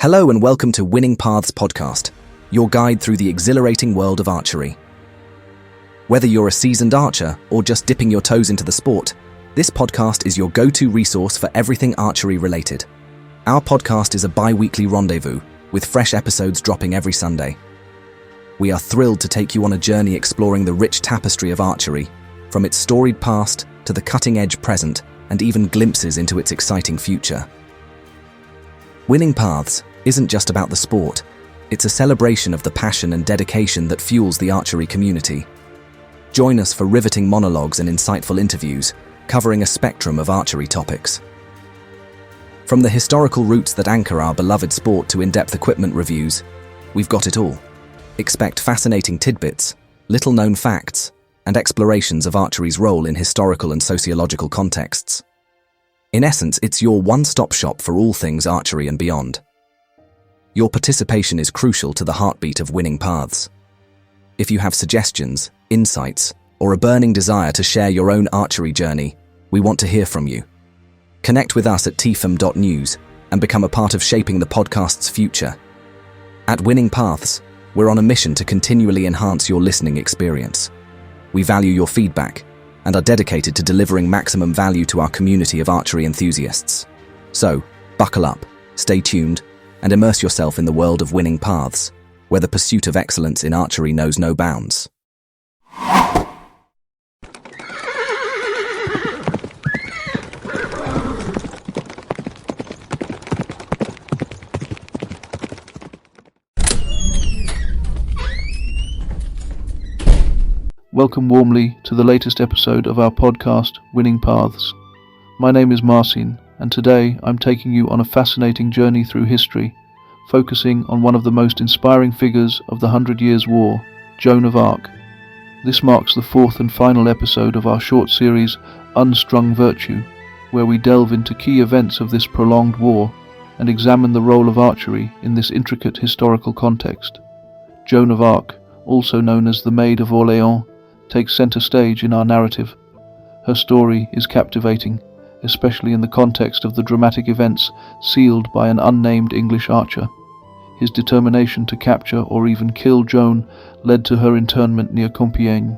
Hello and welcome to Winning Paths podcast, your guide through the exhilarating world of archery. Whether you're a seasoned archer or just dipping your toes into the sport, this podcast is your go-to resource for everything archery related. Our podcast is a bi-weekly rendezvous, with fresh episodes dropping every Sunday. We are thrilled to take you on a journey exploring the rich tapestry of archery, from its storied past to the cutting-edge present, and even glimpses into its exciting future. Winning Paths isn't just about the sport, it's a celebration of the passion and dedication that fuels the archery community. Join us for riveting monologues and insightful interviews, covering a spectrum of archery topics. From the historical roots that anchor our beloved sport to in-depth equipment reviews, we've got it all. Expect fascinating tidbits, little-known facts, and explorations of archery's role in historical and sociological contexts. In essence, it's your one-stop shop for all things archery and beyond. Your participation is crucial to the heartbeat of Winning Paths. If you have suggestions, insights, or a burning desire to share your own archery journey, we want to hear from you. Connect with us at tfm.news and become a part of shaping the podcast's future. At Winning Paths, we're on a mission to continually enhance your listening experience. We value your feedback and are dedicated to delivering maximum value to our community of archery enthusiasts. So, buckle up, stay tuned, and immerse yourself in the world of Winning Paths, where the pursuit of excellence in archery knows no bounds. Welcome warmly to the latest episode of our podcast, Winning Paths. My name is Marcin, and today I'm taking you on a fascinating journey through history, focusing on one of the most inspiring figures of the 100 Years' War, Joan of Arc. This marks the fourth and final episode of our short series, Unstrung Virtue, where we delve into key events of this prolonged war and examine the role of archery in this intricate historical context. Joan of Arc, also known as the Maid of Orléans, takes center stage in our narrative. Her story is captivating, especially in the context of the dramatic events sealed by an unnamed English archer. His determination to capture or even kill Joan led to her internment near Compiègne.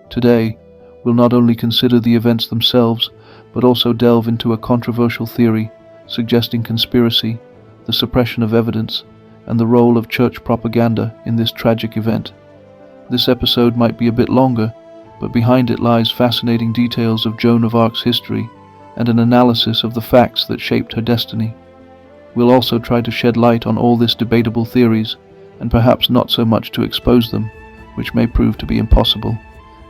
Today, we'll not only consider the events themselves, but also delve into a controversial theory suggesting conspiracy, the suppression of evidence, and the role of church propaganda in this tragic event. This episode might be a bit longer, but behind it lies fascinating details of Joan of Arc's history and an analysis of the facts that shaped her destiny. We'll also try to shed light on all these debatable theories, and perhaps not so much to expose them, which may prove to be impossible,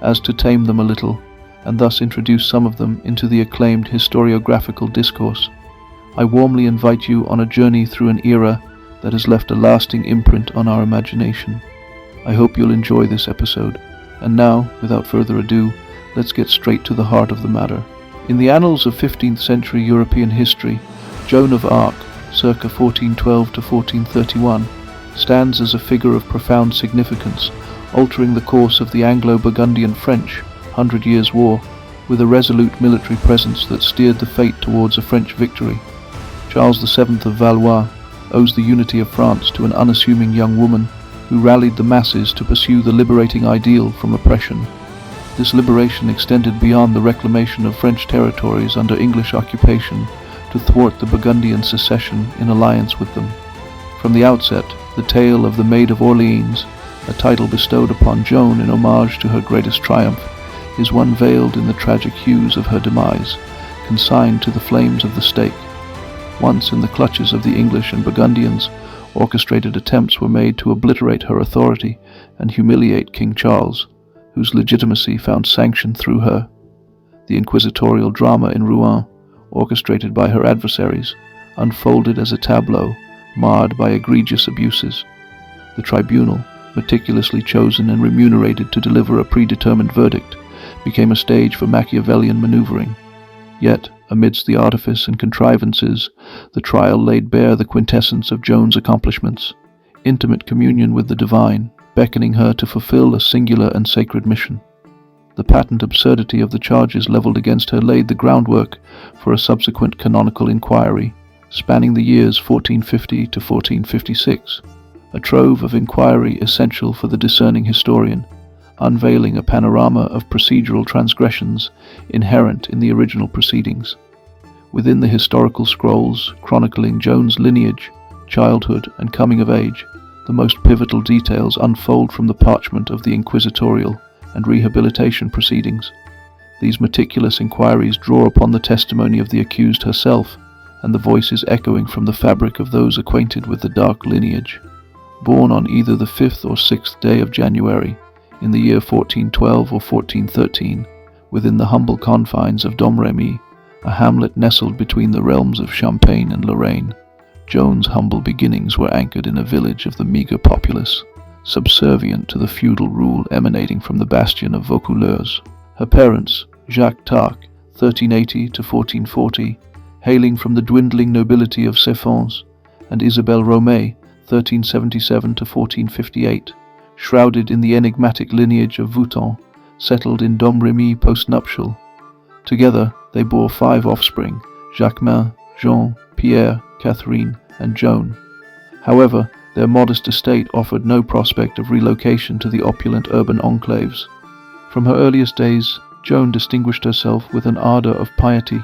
as to tame them a little, and thus introduce some of them into the acclaimed historiographical discourse. I warmly invite you on a journey through an era that has left a lasting imprint on our imagination. I hope you'll enjoy this episode. And now, without further ado, let's get straight to the heart of the matter. In the annals of 15th century European history, Joan of Arc, circa 1412 to 1431, stands as a figure of profound significance, altering the course of the Anglo-Burgundian French 100 Years' War with a resolute military presence that steered the fate towards a French victory. Charles VII of Valois owes the unity of France to an unassuming young woman who rallied the masses to pursue the liberating ideal from oppression. This liberation extended beyond the reclamation of French territories under English occupation to thwart the Burgundian succession in alliance with them. From the outset, the tale of the Maid of Orléans, a title bestowed upon Joan in homage to her greatest triumph, is one veiled in the tragic hues of her demise, consigned to the flames of the stake. Once in the clutches of the English and Burgundians, orchestrated attempts were made to obliterate her authority and humiliate King Charles, whose legitimacy found sanction through her. The inquisitorial drama in Rouen, orchestrated by her adversaries, unfolded as a tableau marred by egregious abuses. The tribunal, meticulously chosen and remunerated to deliver a predetermined verdict, became a stage for Machiavellian maneuvering. Yet, amidst the artifice and contrivances, the trial laid bare the quintessence of Joan's accomplishments, intimate communion with the divine, beckoning her to fulfill a singular and sacred mission. The patent absurdity of the charges leveled against her laid the groundwork for a subsequent canonical inquiry, spanning the years 1450 to 1456, a trove of inquiry essential for the discerning historian, unveiling a panorama of procedural transgressions inherent in the original proceedings. Within the historical scrolls chronicling Joan's lineage, childhood, and coming of age, the most pivotal details unfold from the parchment of the inquisitorial and rehabilitation proceedings. These meticulous inquiries draw upon the testimony of the accused herself and the voices echoing from the fabric of those acquainted with the dark lineage. Born on either the 5th or 6th day of January, in the year 1412 or 1413, within the humble confines of Domremy, a hamlet nestled between the realms of Champagne and Lorraine, Joan's humble beginnings were anchored in a village of the meagre populace, subservient to the feudal rule emanating from the bastion of Vaucouleurs. Her parents, Jacques Tarc, 1380 to 1440, hailing from the dwindling nobility of Cefons, and Isabelle Romay, 1377 to 1458, shrouded in the enigmatic lineage of Vouton, settled in Domremy post-nuptial. Together they bore 5 offspring: Jacquemin, Jean, Pierre, Catherine, and Joan. However, their modest estate offered no prospect of relocation to the opulent urban enclaves. From her earliest days, Joan distinguished herself with an ardor of piety.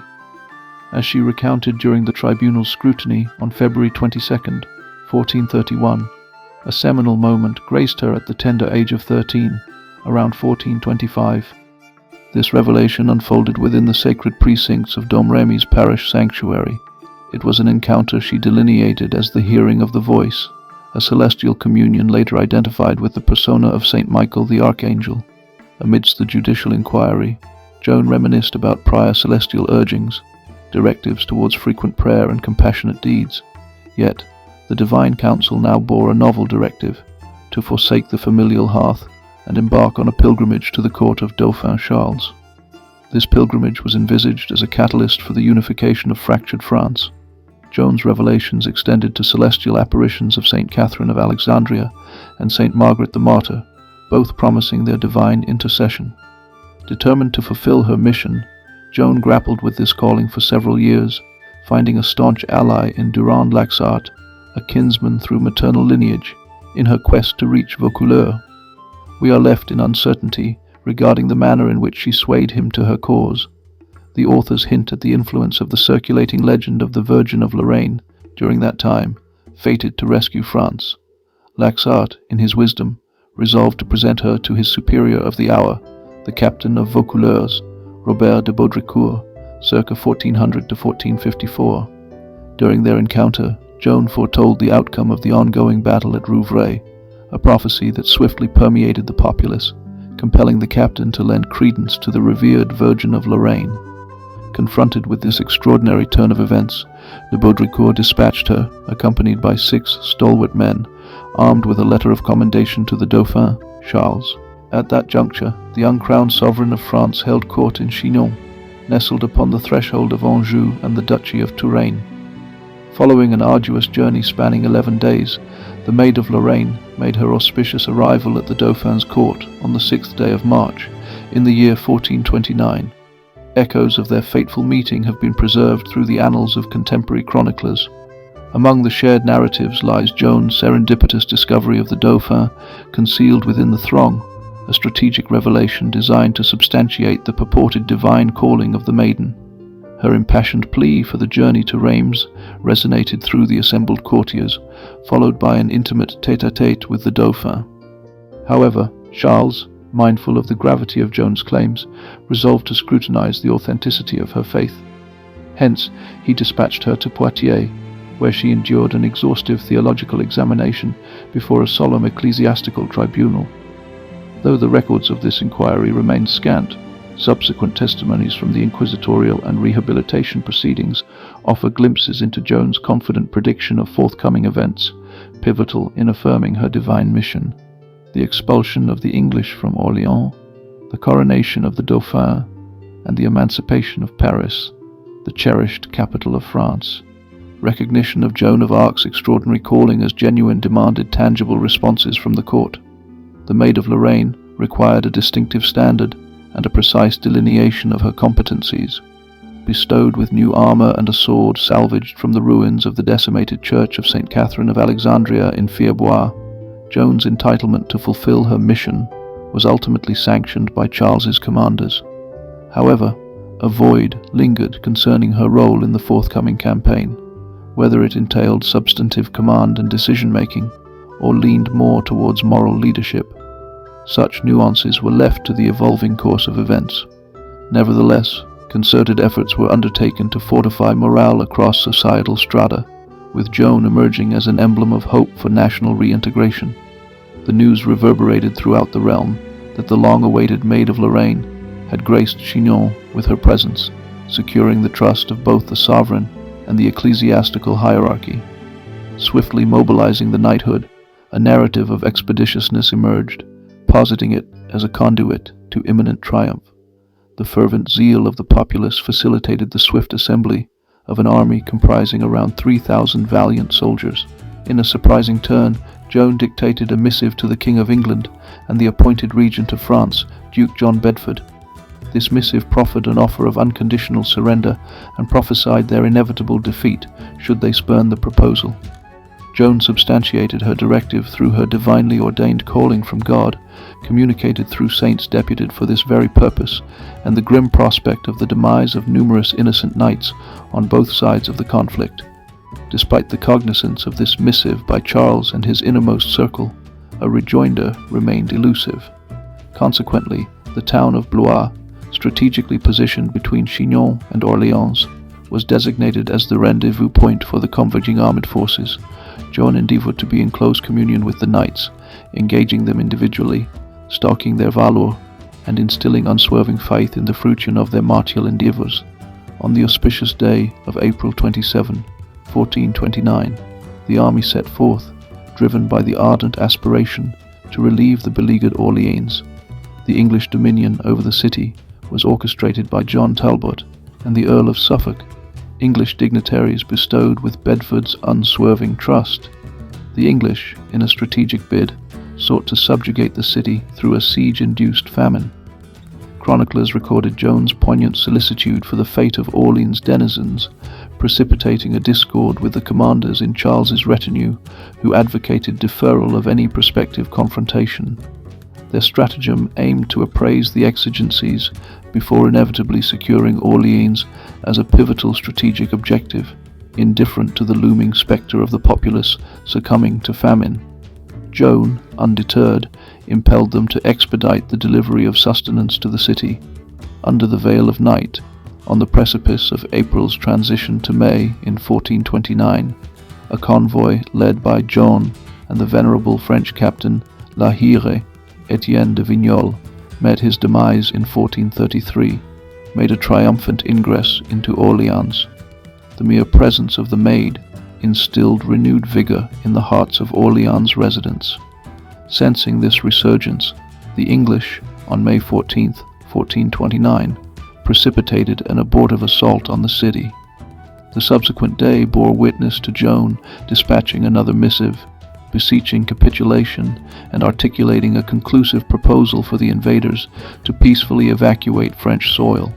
As she recounted during the tribunal's scrutiny on February 22, 1431, a seminal moment graced her at the tender age of 13, around 1425. This revelation unfolded within the sacred precincts of Domremy's parish sanctuary. It was an encounter she delineated as the hearing of the voice, a celestial communion later identified with the persona of Saint Michael the Archangel. Amidst the judicial inquiry, Joan reminisced about prior celestial urgings, directives towards frequent prayer and compassionate deeds. Yet, the divine council now bore a novel directive: to forsake the familial hearth and embark on a pilgrimage to the court of Dauphin Charles. This pilgrimage was envisaged as a catalyst for the unification of fractured France. Joan's revelations extended to celestial apparitions of Saint Catherine of Alexandria and Saint Margaret the Martyr, both promising their divine intercession. Determined to fulfill her mission, Joan grappled with this calling for several years, finding a staunch ally in Durand Laxart, a kinsman through maternal lineage, in her quest to reach Vaucouleurs. We are left in uncertainty regarding the manner in which she swayed him to her cause. The authors hint at the influence of the circulating legend of the Virgin of Lorraine, during that time, fated to rescue France. Laxart, in his wisdom, resolved to present her to his superior of the hour, the captain of Vaucouleurs, Robert de Baudricourt, circa 1400 to 1454. During their encounter, Joan foretold the outcome of the ongoing battle at Rouvray, a prophecy that swiftly permeated the populace, compelling the captain to lend credence to the revered Virgin of Lorraine. Confronted with this extraordinary turn of events, de Baudricourt dispatched her, accompanied by 6 stalwart men, armed with a letter of commendation to the Dauphin, Charles. At that juncture, the uncrowned sovereign of France held court in Chinon, nestled upon the threshold of Anjou and the Duchy of Touraine. Following an arduous journey spanning 11 days, the Maid of Lorraine made her auspicious arrival at the Dauphin's court on the 6th day of March, in the year 1429. Echoes of their fateful meeting have been preserved through the annals of contemporary chroniclers. Among the shared narratives lies Joan's serendipitous discovery of the Dauphin, concealed within the throng, a strategic revelation designed to substantiate the purported divine calling of the maiden. Her impassioned plea for the journey to Reims resonated through the assembled courtiers, followed by an intimate tête-à-tête with the Dauphin. However, Charles, mindful of the gravity of Joan's claims, resolved to scrutinize the authenticity of her faith. Hence, he dispatched her to Poitiers, where she endured an exhaustive theological examination before a solemn ecclesiastical tribunal. Though the records of this inquiry remain scant, subsequent testimonies from the inquisitorial and rehabilitation proceedings offer glimpses into Joan's confident prediction of forthcoming events, pivotal in affirming her divine mission: the expulsion of the English from Orléans, the coronation of the Dauphin, and the emancipation of Paris, the cherished capital of France. Recognition of Joan of Arc's extraordinary calling as genuine demanded tangible responses from the court. The Maid of Lorraine required a distinctive standard and a precise delineation of her competencies. bestowed with new armor and a sword salvaged from the ruins of the decimated church of St. Catherine of Alexandria in Fierbois, Joan's entitlement to fulfill her mission was ultimately sanctioned by Charles's commanders. However, a void lingered concerning her role in the forthcoming campaign, whether it entailed substantive command and decision-making, or leaned more towards moral leadership. Such nuances were left to the evolving course of events. Nevertheless, concerted efforts were undertaken to fortify morale across societal strata, with Joan emerging as an emblem of hope for national reintegration. The news reverberated throughout the realm that the long-awaited Maid of Orléans had graced Chinon with her presence, securing the trust of both the sovereign and the ecclesiastical hierarchy. Swiftly mobilizing the knighthood, a narrative of expeditiousness emerged, positing it as a conduit to imminent triumph. The fervent zeal of the populace facilitated the swift assembly of an army comprising around 3,000 valiant soldiers. In a surprising turn, Joan dictated a missive to the King of England and the appointed regent of France, Duke John Bedford. This missive proffered an offer of unconditional surrender and prophesied their inevitable defeat should they spurn the proposal. Joan substantiated her directive through her divinely ordained calling from God, communicated through saints deputed for this very purpose, and the grim prospect of the demise of numerous innocent knights on both sides of the conflict. Despite the cognizance of this missive by Charles and his innermost circle, a rejoinder remained elusive. Consequently, the town of Blois, strategically positioned between Chinon and Orléans, was designated as the rendezvous point for the converging armed forces. Joan endeavored to be in close communion with the knights, engaging them individually, stalking their valor, and instilling unswerving faith in the fruition of their martial endeavors. On the auspicious day of April 27, 1429, the army set forth, driven by the ardent aspiration to relieve the beleaguered Orleans. The English dominion over the city was orchestrated by John Talbot and the Earl of Suffolk, English dignitaries bestowed with Bedford's unswerving trust. The English, in a strategic bid, sought to subjugate the city through a siege-induced famine. Chroniclers recorded Joan's poignant solicitude for the fate of Orleans' denizens, precipitating a discord with the commanders in Charles's retinue, who advocated deferral of any prospective confrontation. Their stratagem aimed to appraise the exigencies before inevitably securing Orleans as a pivotal strategic objective, indifferent to the looming spectre of the populace succumbing to famine. Joan, undeterred, impelled them to expedite the delivery of sustenance to the city. Under the veil of night, on the precipice of April's transition to May in 1429, a convoy led by Joan and the venerable French captain La Hire, Etienne de Vignoles, met his demise in 1433, made a triumphant ingress into Orléans. The mere presence of the Maid instilled renewed vigor in the hearts of Orléans residents. Sensing this resurgence, the English, on May 14, 1429, precipitated an abortive assault on the city. The subsequent day bore witness to Joan dispatching another missive, beseeching capitulation and articulating a conclusive proposal for the invaders to peacefully evacuate French soil.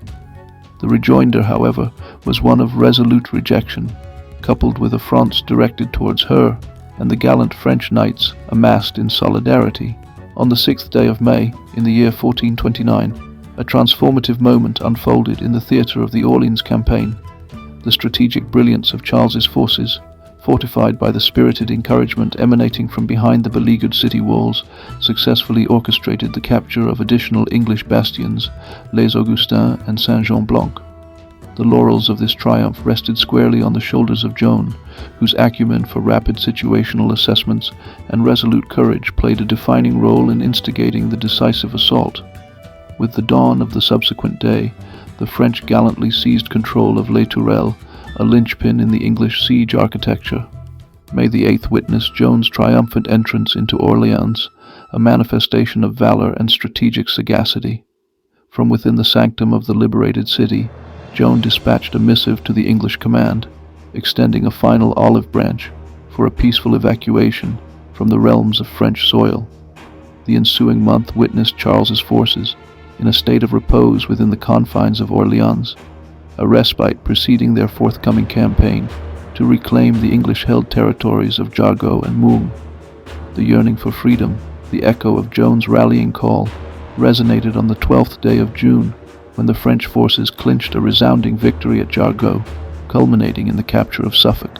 The rejoinder, however, was one of resolute rejection, coupled with affronts directed towards her and the gallant French knights amassed in solidarity. On the 6th day of May, in the year 1429, a transformative moment unfolded in the theatre of the Orleans campaign. The strategic brilliance of Charles's forces, fortified by the spirited encouragement emanating from behind the beleaguered city walls, successfully orchestrated the capture of additional English bastions, Les Augustins and Saint-Jean-Blanc. The laurels of this triumph rested squarely on the shoulders of Joan, whose acumen for rapid situational assessments and resolute courage played a defining role in instigating the decisive assault. With the dawn of the subsequent day, the French gallantly seized control of Les Tourelles, a linchpin in the English siege architecture. May the 8th witness Joan's triumphant entrance into Orleans, a manifestation of valor and strategic sagacity. From within the sanctum of the liberated city, Joan dispatched a missive to the English command, extending a final olive branch for a peaceful evacuation from the realms of French soil. The ensuing month witnessed Charles's forces in a state of repose within the confines of Orleans. a respite preceding their forthcoming campaign to reclaim the English-held territories of Jargeau and Meung. The yearning for freedom, the echo of Joan's rallying call, resonated on the 12th day of June when the French forces clinched a resounding victory at Jargeau, culminating in the capture of Suffolk.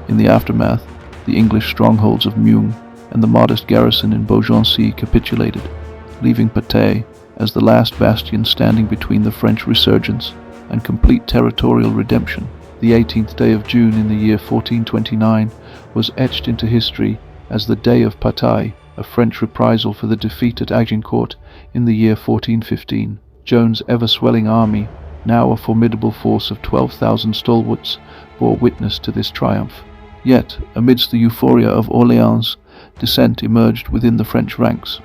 In the aftermath, the English strongholds of Meung and the modest garrison in Beaugency capitulated, leaving Patay as the last bastion standing between the French resurgence and complete territorial redemption. The 18th day of June in the year 1429 was etched into history as the Day of Patay, a French reprisal for the defeat at Agincourt in the year 1415. Joan's ever-swelling army, now a formidable force of 12,000 stalwarts, bore witness to this triumph. Yet, amidst the euphoria of Orléans, dissent emerged within the French ranks.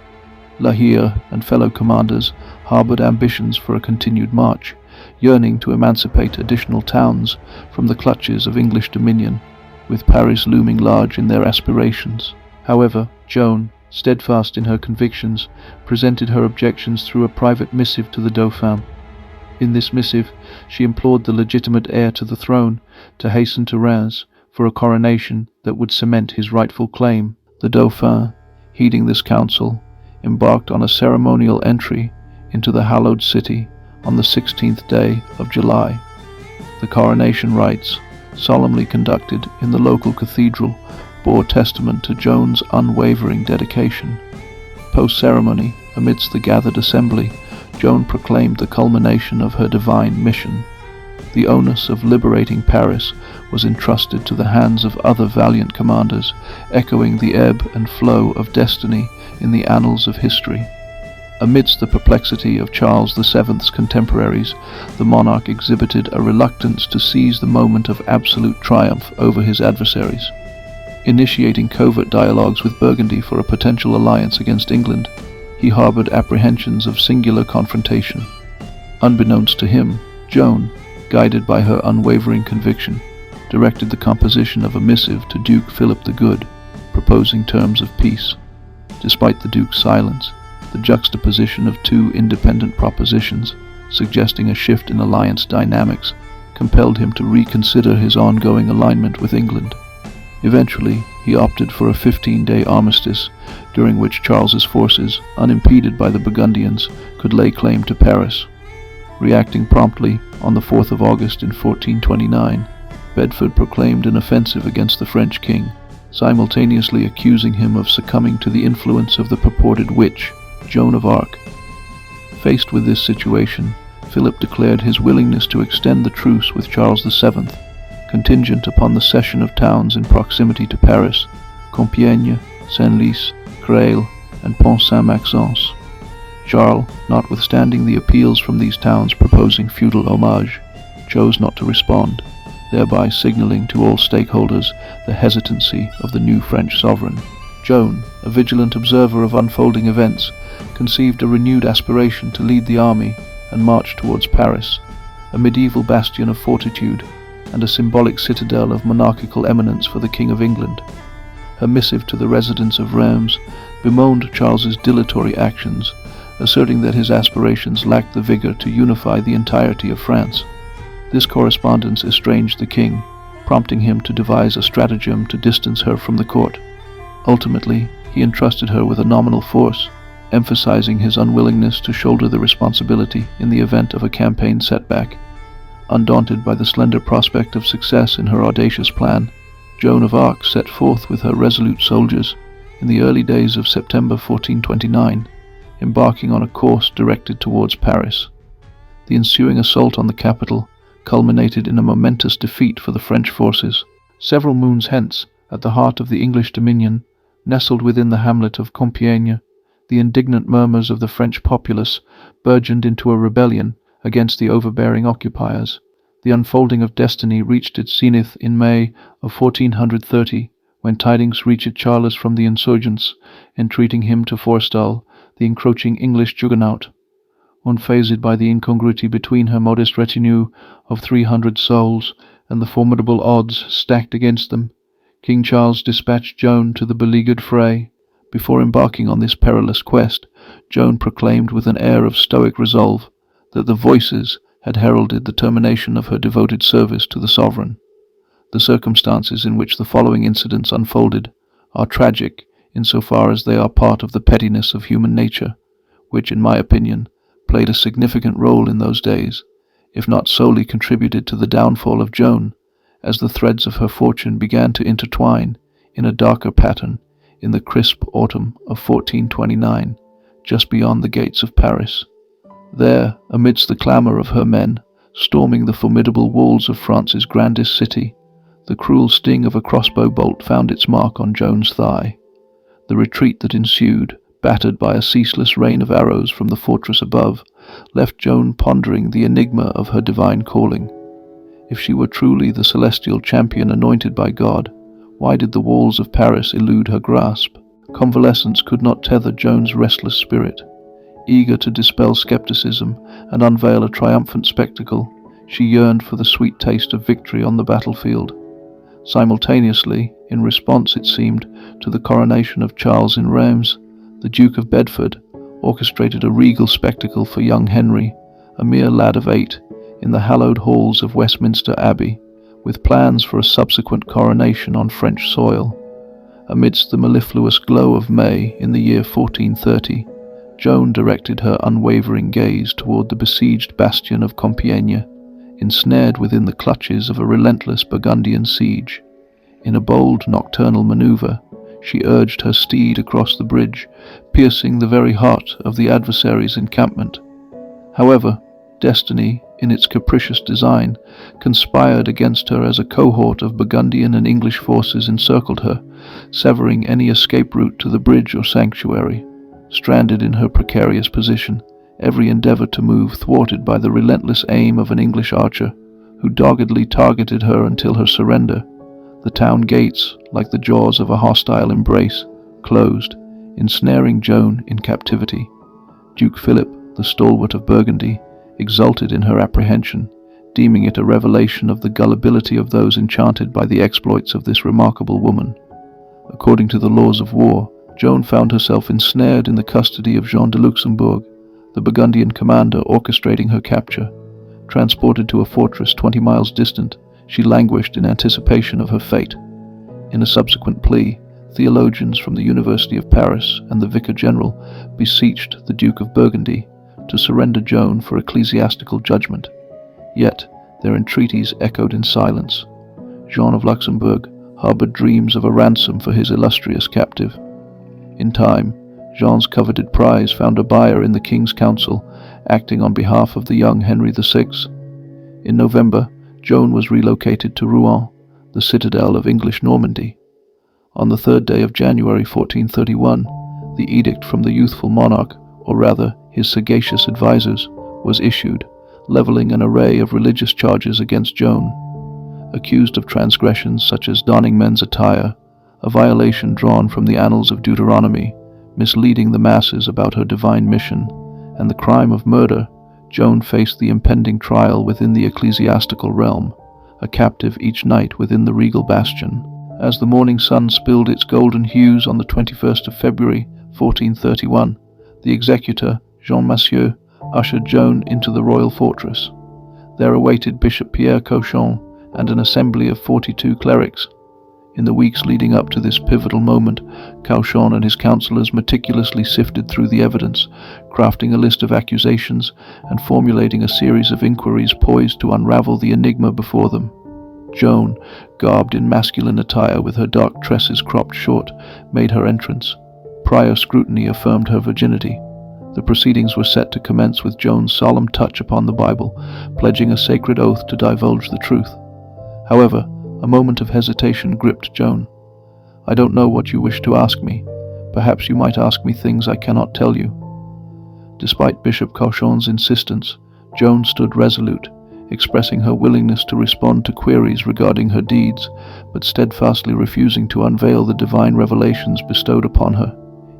La Hire and fellow commanders harbored ambitions for a continued march, yearning to emancipate additional towns from the clutches of English dominion, with Paris looming large in their aspirations. However, Joan, steadfast in her convictions, presented her objections through a private missive to the Dauphin. In this missive, she implored the legitimate heir to the throne to hasten to Reims for a coronation that would cement his rightful claim. The Dauphin, heeding this counsel, embarked on a ceremonial entry into the hallowed city on the 16th day of July. The coronation rites, solemnly conducted in the local cathedral, bore testament to Joan's unwavering dedication. Post-ceremony, amidst the gathered assembly, Joan proclaimed the culmination of her divine mission. The onus of liberating Paris was entrusted to the hands of other valiant commanders, echoing the ebb and flow of destiny in the annals of history. Amidst the perplexity of Charles VII's contemporaries, the monarch exhibited a reluctance to seize the moment of absolute triumph over his adversaries. Initiating covert dialogues with Burgundy for a potential alliance against England, he harbored apprehensions of singular confrontation. Unbeknownst to him, Joan, guided by her unwavering conviction, directed the composition of a missive to Duke Philip the Good, proposing terms of peace. Despite the Duke's silence, the juxtaposition of two independent propositions, suggesting a shift in alliance dynamics, compelled him to reconsider his ongoing alignment with England. Eventually, he opted for a 15-day armistice, during which Charles's forces, unimpeded by the Burgundians, could lay claim to Paris. Reacting promptly, on the 4th of August in 1429, Bedford proclaimed an offensive against the French king, simultaneously accusing him of succumbing to the influence of the purported witch, Joan of Arc. Faced with this situation, Philip declared his willingness to extend the truce with Charles VII, contingent upon the cession of towns in proximity to Paris: Compiègne, Senlis, Creil, and Pont-Saint-Maxence. Charles, notwithstanding the appeals from these towns proposing feudal homage, chose not to respond, thereby signaling to all stakeholders the hesitancy of the new French sovereign. Joan, a vigilant observer of unfolding events, conceived a renewed aspiration to lead the army and march towards Paris, a medieval bastion of fortitude and a symbolic citadel of monarchical eminence for the King of England. Her missive to the residents of Reims bemoaned Charles's dilatory actions, asserting that his aspirations lacked the vigor to unify the entirety of France. This correspondence estranged the king, prompting him to devise a stratagem to distance her from the court. Ultimately, he entrusted her with a nominal force, emphasizing his unwillingness to shoulder the responsibility in the event of a campaign setback. Undaunted by the slender prospect of success in her audacious plan, Joan of Arc set forth with her resolute soldiers in the early days of September 1429, embarking on a course directed towards Paris. The ensuing assault on the capital culminated in a momentous defeat for the French forces. Several moons hence, at the heart of the English dominion, nestled within the hamlet of Compiègne, the indignant murmurs of the French populace burgeoned into a rebellion against the overbearing occupiers. The unfolding of destiny reached its zenith in May of 1430, when tidings reached Charles from the insurgents, entreating him to forestall the encroaching English juggernaut. Unfazed by the incongruity between her modest retinue of 300 souls and the formidable odds stacked against them, King Charles dispatched Joan to the beleaguered fray. Before embarking on this perilous quest, Joan proclaimed with an air of stoic resolve that the voices had heralded the termination of her devoted service to the sovereign. The circumstances in which the following incidents unfolded are tragic insofar as they are part of the pettiness of human nature, which, in my opinion, played a significant role in those days, if not solely contributed to the downfall of Joan, as the threads of her fortune began to intertwine in a darker pattern in the crisp autumn of 1429, just beyond the gates of Paris. There, amidst the clamour of her men, storming the formidable walls of France's grandest city, the cruel sting of a crossbow bolt found its mark on Joan's thigh. The retreat that ensued, battered by a ceaseless rain of arrows from the fortress above, left Joan pondering the enigma of her divine calling. If she were truly the celestial champion anointed by God, why did the walls of Paris elude her grasp? Convalescence could not tether Joan's restless spirit. Eager to dispel skepticism and unveil a triumphant spectacle, she yearned for the sweet taste of victory on the battlefield. Simultaneously, in response, it seemed, to the coronation of Charles in Reims, the Duke of Bedford orchestrated a regal spectacle for young Henry, a mere lad of 8, in the hallowed halls of Westminster Abbey, with plans for a subsequent coronation on French soil. Amidst the mellifluous glow of May in the year 1430, Joan directed her unwavering gaze toward the besieged bastion of Compiègne, ensnared within the clutches of a relentless Burgundian siege. In a bold nocturnal maneuver, she urged her steed across the bridge, piercing the very heart of the adversary's encampment. However, destiny, in its capricious design, conspired against her as a cohort of Burgundian and English forces encircled her, severing any escape route to the bridge or sanctuary. Stranded in her precarious position, every endeavour to move thwarted by the relentless aim of an English archer, who doggedly targeted her until her surrender, the town gates, like the jaws of a hostile embrace, closed, ensnaring Joan in captivity. Duke Philip, the stalwart of Burgundy, exulted in her apprehension, deeming it a revelation of the gullibility of those enchanted by the exploits of this remarkable woman. According to the laws of war, Joan found herself ensnared in the custody of Jean de Luxembourg, the Burgundian commander orchestrating her capture. Transported to a fortress 20 miles distant, she languished in anticipation of her fate. In a subsequent plea, theologians from the University of Paris and the Vicar General beseeched the Duke of Burgundy to surrender Joan for ecclesiastical judgment. Yet their entreaties echoed in silence. Jean of Luxembourg harboured dreams of a ransom for his illustrious captive. In time, Jean's coveted prize found a buyer in the King's Council, acting on behalf of the young Henry VI. In November, Joan was relocated to Rouen, the citadel of English Normandy. On the 3rd day of January 1431, the edict from the youthful monarch, or rather his sagacious advisers, was issued, levelling an array of religious charges against Joan. Accused of transgressions such as donning men's attire, a violation drawn from the annals of Deuteronomy, misleading the masses about her divine mission, and the crime of murder, Joan faced the impending trial within the ecclesiastical realm, a captive each night within the regal bastion. As the morning sun spilled its golden hues on the 21st of February, 1431, the executor, Jean Massieu, ushered Joan into the royal fortress. There awaited Bishop Pierre Cauchon and an assembly of 42 clerics. In the weeks leading up to this pivotal moment, Cauchon and his councillors meticulously sifted through the evidence, crafting a list of accusations and formulating a series of inquiries poised to unravel the enigma before them. Joan, garbed in masculine attire with her dark tresses cropped short, made her entrance. Prior scrutiny affirmed her virginity. The proceedings were set to commence with Joan's solemn touch upon the Bible, pledging a sacred oath to divulge the truth. However, a moment of hesitation gripped Joan. "I don't know what you wish to ask me. Perhaps you might ask me things I cannot tell you." Despite Bishop Cauchon's insistence, Joan stood resolute, expressing her willingness to respond to queries regarding her deeds, but steadfastly refusing to unveil the divine revelations bestowed upon her,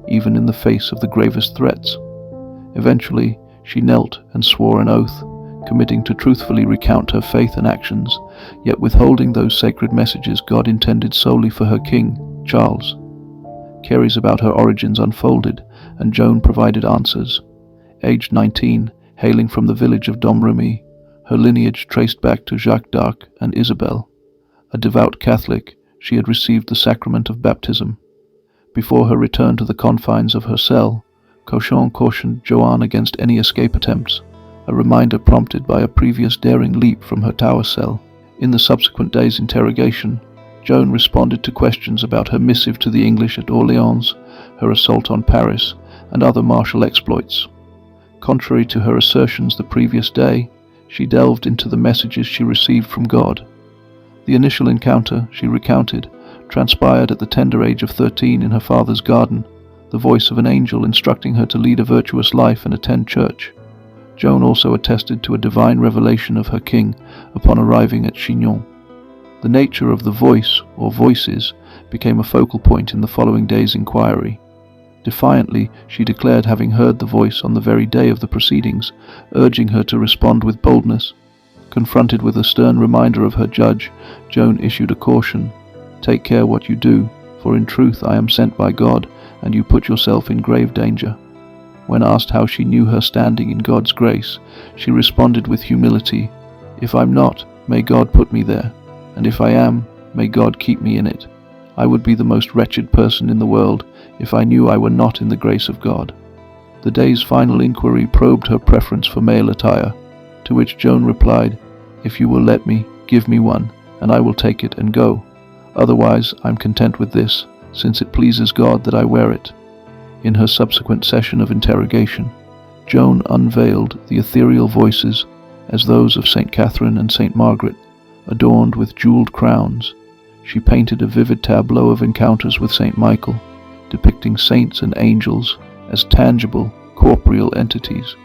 even in the face of the gravest threats. Eventually, she knelt and swore an oath, committing to truthfully recount her faith and actions, yet withholding those sacred messages God intended solely for her king, Charles. Queries about her origins unfolded, and Joan provided answers. Aged 19, hailing from the village of Domremy, her lineage traced back to Jacques d'Arc and Isabel. A devout Catholic, she had received the sacrament of baptism. Before her return to the confines of her cell, Cauchon cautioned Joan against any escape attempts, a reminder prompted by a previous daring leap from her tower cell. In the subsequent day's interrogation, Joan responded to questions about her missive to the English at Orléans, her assault on Paris, and other martial exploits. Contrary to her assertions the previous day, she delved into the messages she received from God. The initial encounter, she recounted, transpired at the tender age of 13 in her father's garden, the voice of an angel instructing her to lead a virtuous life and attend church. Joan also attested to a divine revelation of her king upon arriving at Chinon. The nature of the voice, or voices, became a focal point in the following day's inquiry. Defiantly, she declared having heard the voice on the very day of the proceedings, urging her to respond with boldness. Confronted with a stern reminder of her judge, Joan issued a caution: "Take care what you do, for in truth I am sent by God, and you put yourself in grave danger." When asked how she knew her standing in God's grace, she responded with humility, "If I'm not, may God put me there, and if I am, may God keep me in it. I would be the most wretched person in the world if I knew I were not in the grace of God." The day's final inquiry probed her preference for male attire, to which Joan replied, "If you will let me, give me one, and I will take it and go. Otherwise, I'm content with this, since it pleases God that I wear it." In her subsequent session of interrogation, Joan unveiled the ethereal voices as those of St. Catherine and St. Margaret, adorned with jeweled crowns. She painted a vivid tableau of encounters with St. Michael, depicting saints and angels as tangible, corporeal entities.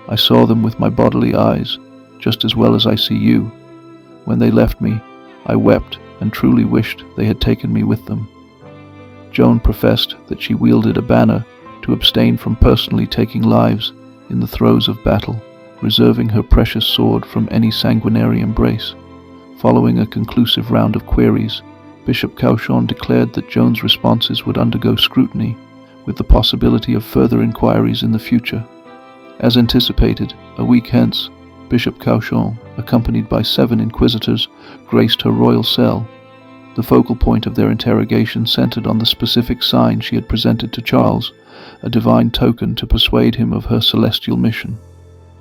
"I saw them with my bodily eyes, just as well as I see you. When they left me, I wept and truly wished they had taken me with them." Joan professed that she wielded a banner to abstain from personally taking lives in the throes of battle, reserving her precious sword from any sanguinary embrace. Following a conclusive round of queries, Bishop Cauchon declared that Joan's responses would undergo scrutiny, with the possibility of further inquiries in the future. As anticipated, a week hence, Bishop Cauchon, accompanied by 7 inquisitors, graced her royal cell. The focal point of their interrogation centered on the specific sign she had presented to Charles, a divine token to persuade him of her celestial mission.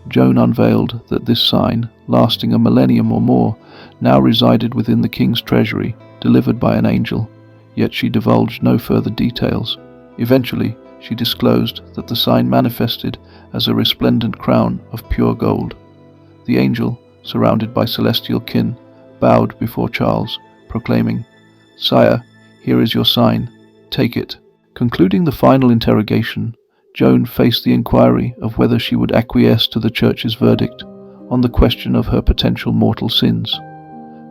Joan unveiled that this sign, lasting a millennium or more, now resided within the king's treasury, delivered by an angel, yet she divulged no further details. Eventually, she disclosed that the sign manifested as a resplendent crown of pure gold. The angel, surrounded by celestial kin, bowed before Charles, proclaiming, "Sire, here is your sign. Take it." Concluding the final interrogation, Joan faced the inquiry of whether she would acquiesce to the Church's verdict on the question of her potential mortal sins.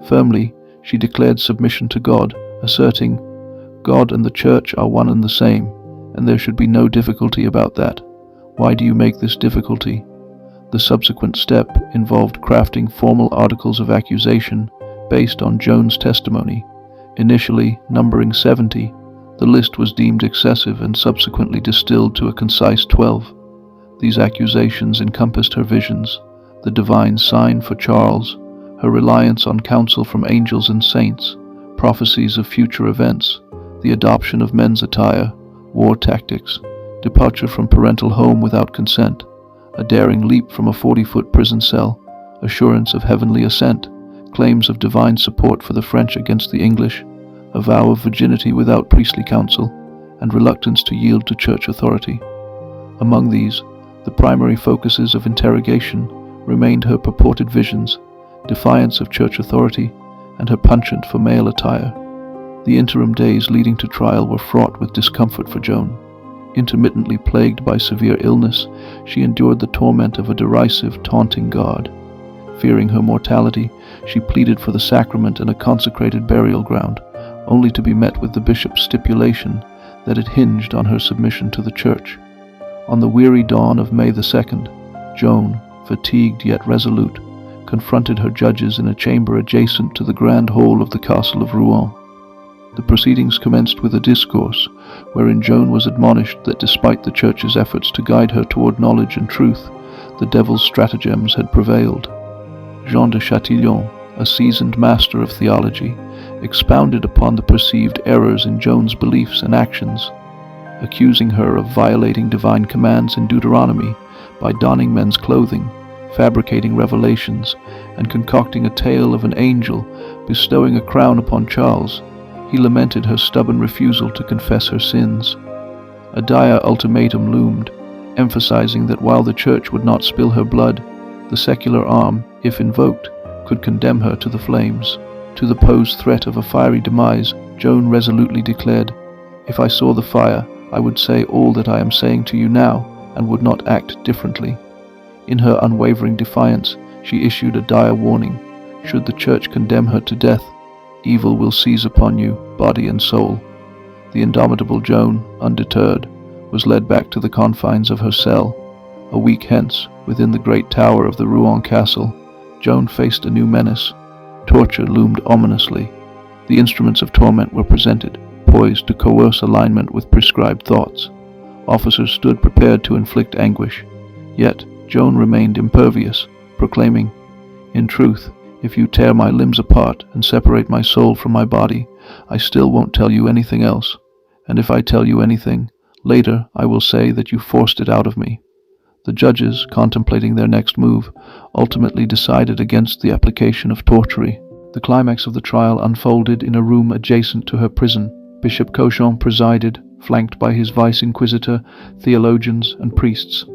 Firmly, she declared submission to God, asserting, "God and the Church are one and the same, and there should be no difficulty about that. Why do you make this difficulty?" The subsequent step involved crafting formal articles of accusation based on Joan's testimony. Initially numbering 70, the list was deemed excessive and subsequently distilled to a concise 12. These accusations encompassed her visions, the divine sign for Charles, her reliance on counsel from angels and saints, prophecies of future events, the adoption of men's attire, war tactics, departure from parental home without consent, a daring leap from a 40-foot prison cell, assurance of heavenly ascent, claims of divine support for the French against the English, a vow of virginity without priestly counsel, and reluctance to yield to church authority. Among these, the primary focuses of interrogation remained her purported visions, defiance of church authority, and her penchant for male attire. The interim days leading to trial were fraught with discomfort for Joan. Intermittently plagued by severe illness, she endured the torment of a derisive, taunting God. Fearing her mortality, she pleaded for the sacrament and a consecrated burial ground, only to be met with the bishop's stipulation that it hinged on her submission to the Church. On the weary dawn of May 2nd, Joan, fatigued yet resolute, confronted her judges in a chamber adjacent to the grand hall of the castle of Rouen. The proceedings commenced with a discourse, wherein Joan was admonished that despite the Church's efforts to guide her toward knowledge and truth, the devil's stratagems had prevailed. Jean de Chatillon, a seasoned master of theology, expounded upon the perceived errors in Joan's beliefs and actions, accusing her of violating divine commands in Deuteronomy by donning men's clothing, fabricating revelations, and concocting a tale of an angel bestowing a crown upon Charles. He lamented her stubborn refusal to confess her sins. A dire ultimatum loomed, emphasizing that while the church would not spill her blood, the secular arm, if invoked, could condemn her to the flames. To the posed threat of a fiery demise, Joan resolutely declared, "If I saw the fire, I would say all that I am saying to you now, and would not act differently." In her unwavering defiance, she issued a dire warning: should the church condemn her to death, evil will seize upon you, body and soul. The indomitable Joan, undeterred, was led back to the confines of her cell. A week hence, within the great tower of the Rouen castle, Joan faced a new menace. Torture loomed ominously. The instruments of torment were presented, poised to coerce alignment with prescribed thoughts. Officers stood prepared to inflict anguish. Yet Joan remained impervious, proclaiming, "In truth, if you tear my limbs apart and separate my soul from my body, I still won't tell you anything else. And if I tell you anything, later I will say that you forced it out of me." The judges, contemplating their next move, ultimately decided against the application of torture. The climax of the trial unfolded in a room adjacent to her prison. Bishop Cauchon presided, flanked by his vice-inquisitor, theologians, and priests.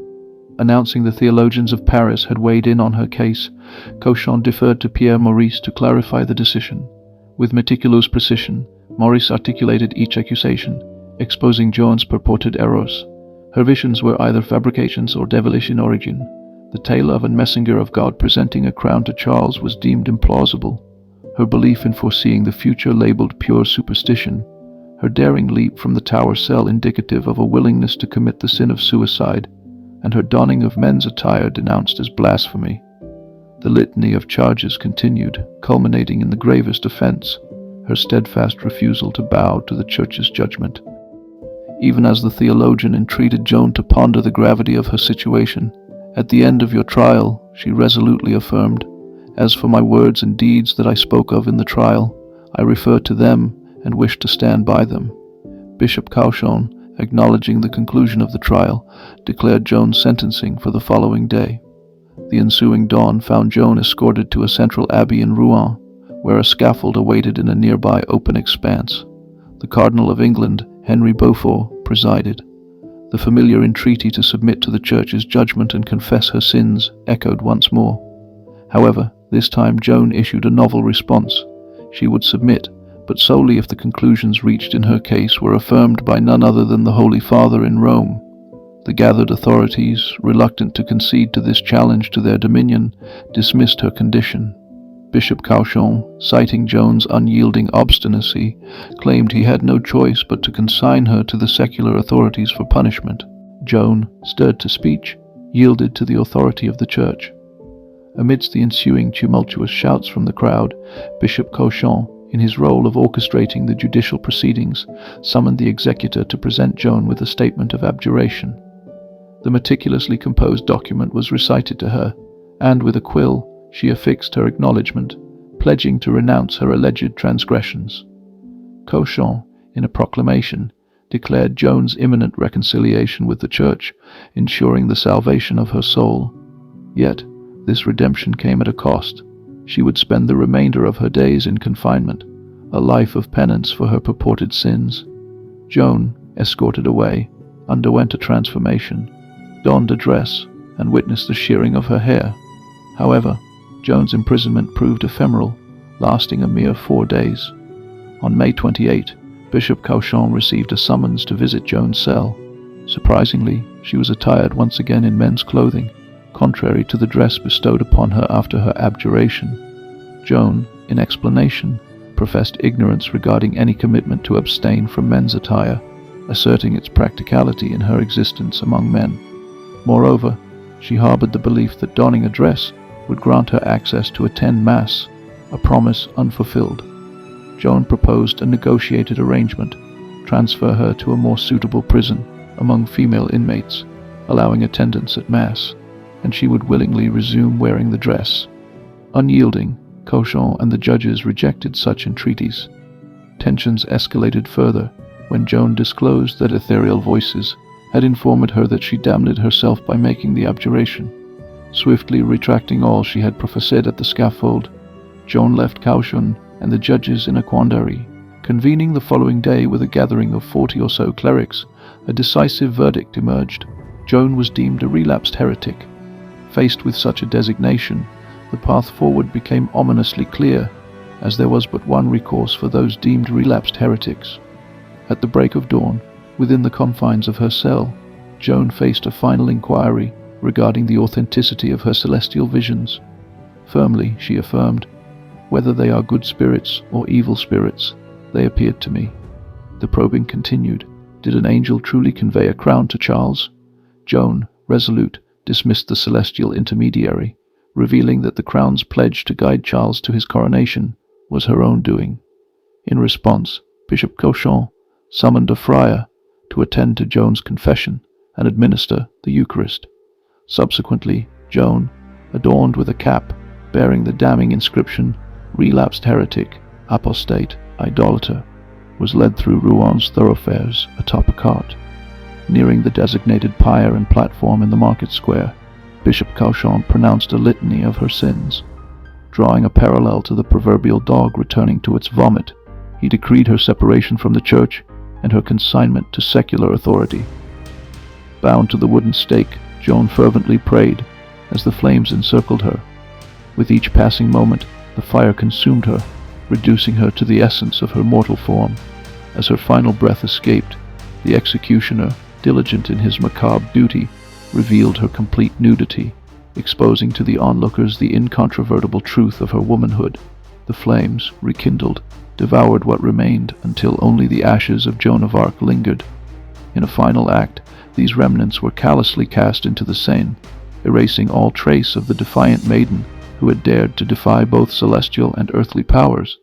Announcing the theologians of Paris had weighed in on her case, Cauchon deferred to Pierre Maurice to clarify the decision. With meticulous precision, Maurice articulated each accusation, exposing Joan's purported errors. Her visions were either fabrications or devilish in origin. The tale of a messenger of God presenting a crown to Charles was deemed implausible. Her belief in foreseeing the future labeled pure superstition. Her daring leap from the tower cell indicative of a willingness to commit the sin of suicide, and her donning of men's attire denounced as blasphemy. The litany of charges continued, culminating in the gravest offense, her steadfast refusal to bow to the Church's judgment. Even as the theologian entreated Joan to ponder the gravity of her situation, "At the end of your trial," she resolutely affirmed, "as for my words and deeds that I spoke of in the trial, I refer to them and wish to stand by them." Bishop Cauchon, acknowledging the conclusion of the trial, declared Joan's sentencing for the following day. The ensuing dawn found Joan escorted to a central abbey in Rouen, where a scaffold awaited in a nearby open expanse. The Cardinal of England, Henry Beaufort, presided. The familiar entreaty to submit to the Church's judgment and confess her sins echoed once more. However, this time Joan issued a novel response. She would submit, but solely if the conclusions reached in her case were affirmed by none other than the Holy Father in Rome. The gathered authorities, reluctant to concede to this challenge to their dominion, dismissed her condition. Bishop Cauchon, citing Joan's unyielding obstinacy, claimed he had no choice but to consign her to the secular authorities for punishment. Joan, stirred to speech, yielded to the authority of the Church. Amidst the ensuing tumultuous shouts from the crowd, Bishop Cauchon, in his role of orchestrating the judicial proceedings, summoned the executor to present Joan with a statement of abjuration. The meticulously composed document was recited to her, and with a quill she affixed her acknowledgement, pledging to renounce her alleged transgressions. Cauchon, in a proclamation, declared Joan's imminent reconciliation with the Church, ensuring the salvation of her soul. Yet, this redemption came at a cost. She would spend the remainder of her days in confinement, a life of penance for her purported sins. Joan, escorted away, underwent a transformation, donned a dress, and witnessed the shearing of her hair. However, Joan's imprisonment proved ephemeral, lasting a mere 4 days. On May 28, Bishop Cauchon received a summons to visit Joan's cell. Surprisingly, she was attired once again in men's clothing, contrary to the dress bestowed upon her after her abjuration. Joan, in explanation, professed ignorance regarding any commitment to abstain from men's attire, asserting its practicality in her existence among men. Moreover, she harbored the belief that donning a dress would grant her access to attend Mass, a promise unfulfilled. Joan proposed a negotiated arrangement, transfer her to a more suitable prison among female inmates, allowing attendance at Mass, and she would willingly resume wearing the dress. Unyielding, Cauchon and the judges rejected such entreaties. Tensions escalated further when Joan disclosed that ethereal voices had informed her that she damned herself by making the abjuration. Swiftly retracting all she had prophesied at the scaffold, Joan left Cauchon and the judges in a quandary. Convening the following day with a gathering of 40 or so clerics, a decisive verdict emerged. Joan was deemed a relapsed heretic. Faced with such a designation, the path forward became ominously clear, as there was but one recourse for those deemed relapsed heretics. At the break of dawn, within the confines of her cell, Joan faced a final inquiry regarding the authenticity of her celestial visions. Firmly, she affirmed, "Whether they are good spirits or evil spirits, they appeared to me." The probing continued. Did an angel truly convey a crown to Charles? Joan, resolute, dismissed the celestial intermediary, revealing that the crown's pledge to guide Charles to his coronation was her own doing. In response, Bishop Cauchon summoned a friar to attend to Joan's confession and administer the Eucharist. Subsequently, Joan, adorned with a cap bearing the damning inscription, "Relapsed heretic, apostate, idolater," was led through Rouen thoroughfares atop a cart. Nearing the designated pyre and platform in the market square, Bishop Cauchon pronounced a litany of her sins. Drawing a parallel to the proverbial dog returning to its vomit, he decreed her separation from the church and her consignment to secular authority. Bound to the wooden stake, Joan fervently prayed as the flames encircled her. With each passing moment, the fire consumed her, reducing her to the essence of her mortal form. As her final breath escaped, the executioner, diligent in his macabre duty, revealed her complete nudity, exposing to the onlookers the incontrovertible truth of her womanhood. The flames, rekindled, devoured what remained until only the ashes of Joan of Arc lingered. In a final act, these remnants were callously cast into the Seine, erasing all trace of the defiant maiden who had dared to defy both celestial and earthly powers.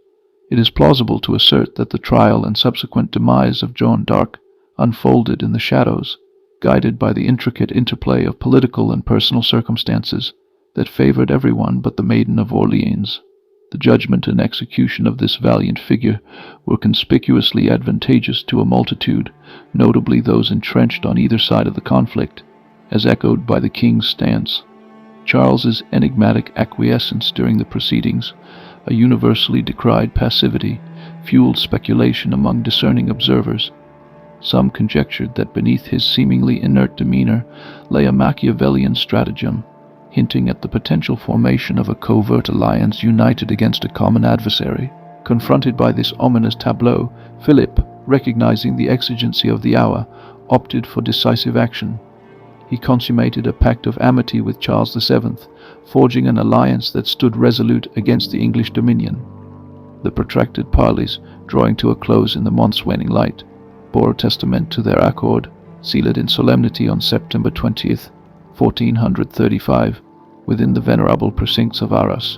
It is plausible to assert that the trial and subsequent demise of Joan d'Arc unfolded in the shadows, guided by the intricate interplay of political and personal circumstances that favored everyone but the Maiden of Orléans. The judgment and execution of this valiant figure were conspicuously advantageous to a multitude, notably those entrenched on either side of the conflict, as echoed by the king's stance. Charles's enigmatic acquiescence during the proceedings, a universally decried passivity, fueled speculation among discerning observers. Some conjectured that beneath his seemingly inert demeanor lay a Machiavellian stratagem, hinting at the potential formation of a covert alliance united against a common adversary. Confronted by this ominous tableau, Philip, recognizing the exigency of the hour, opted for decisive action. He consummated a pact of amity with Charles VII, forging an alliance that stood resolute against the English dominion. The protracted parleys, drawing to a close in the month's waning light, bore testament to their accord, sealed in solemnity on September 20th, 1435, within the venerable precincts of Arras.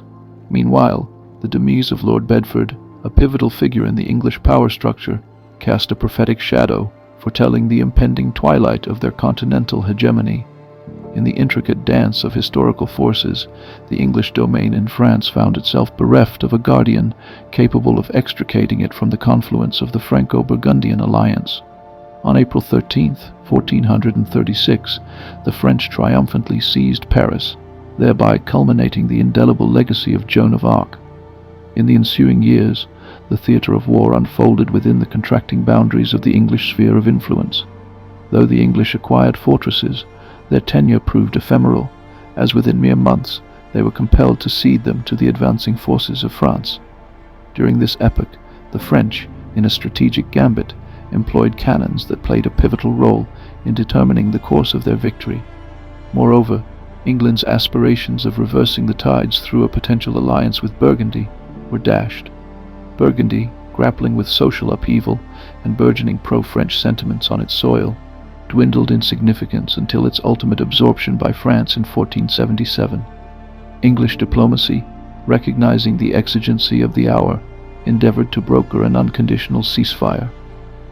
Meanwhile, the demise of Lord Bedford, a pivotal figure in the English power structure, cast a prophetic shadow, foretelling the impending twilight of their continental hegemony. In the intricate dance of historical forces, the English domain in France found itself bereft of a guardian capable of extricating it from the confluence of the Franco-Burgundian alliance. On April 13, 1436, the French triumphantly seized Paris, thereby culminating the indelible legacy of Joan of Arc. In the ensuing years, the theatre of war unfolded within the contracting boundaries of the English sphere of influence. Though the English acquired fortresses, their tenure proved ephemeral, as within mere months they were compelled to cede them to the advancing forces of France. During this epoch, the French, in a strategic gambit, employed cannons that played a pivotal role in determining the course of their victory. Moreover, England's aspirations of reversing the tides through a potential alliance with Burgundy were dashed. Burgundy, grappling with social upheaval and burgeoning pro-French sentiments on its soil, dwindled in significance until its ultimate absorption by France in 1477. English diplomacy, recognizing the exigency of the hour, endeavored to broker an unconditional ceasefire.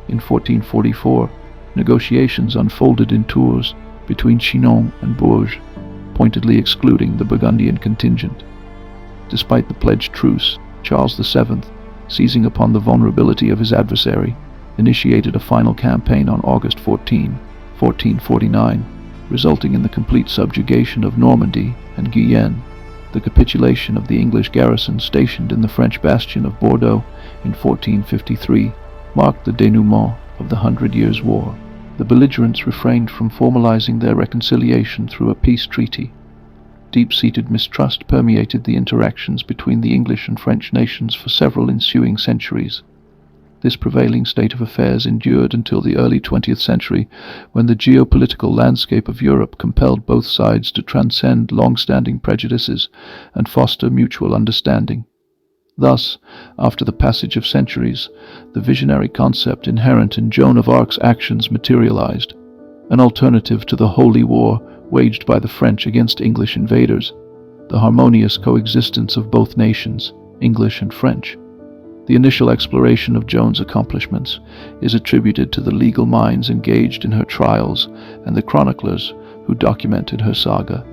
In 1444, negotiations unfolded in Tours between Chinon and Bourges, pointedly excluding the Burgundian contingent. Despite the pledged truce, Charles VII, seizing upon the vulnerability of his adversary, initiated a final campaign on August 14, 1449, resulting in the complete subjugation of Normandy and Guyenne. The capitulation of the English garrison stationed in the French bastion of Bordeaux in 1453 marked the denouement of the 100 Years' War. The belligerents refrained from formalizing their reconciliation through a peace treaty. Deep-seated mistrust permeated the interactions between the English and French nations for several ensuing centuries. This prevailing state of affairs endured until the early 20th century, when the geopolitical landscape of Europe compelled both sides to transcend long-standing prejudices and foster mutual understanding. Thus, after the passage of centuries, the visionary concept inherent in Joan of Arc's actions materialized, an alternative to the holy war waged by the French against English invaders, the harmonious coexistence of both nations, English and French. The initial exploration of Joan's accomplishments is attributed to the legal minds engaged in her trials and the chroniclers who documented her saga.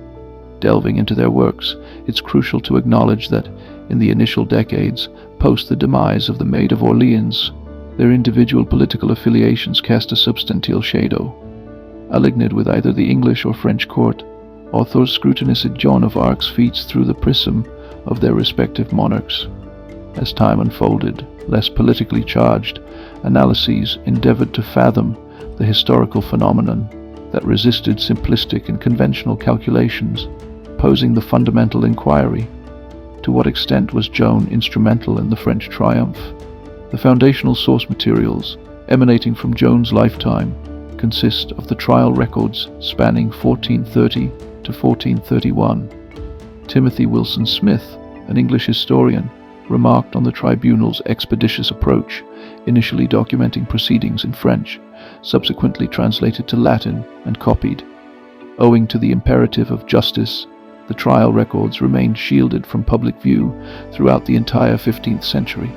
Delving into their works, it's crucial to acknowledge that, in the initial decades post the demise of the Maid of Orléans, their individual political affiliations cast a substantial shadow. Aligned with either the English or French court, authors scrutinized Joan of Arc's feats through the prism of their respective monarchs. As time unfolded, less politically charged analyses endeavored to fathom the historical phenomenon that resisted simplistic and conventional calculations, posing the fundamental inquiry: to what extent was Joan instrumental in the French triumph? The foundational source materials, emanating from Joan's lifetime, consist of the trial records spanning 1430 to 1431. Timothy Wilson Smith, an English historian, remarked on the tribunal's expeditious approach, initially documenting proceedings in French, subsequently translated to Latin and copied. Owing to the imperative of justice, the trial records remained shielded from public view throughout the entire 15th century.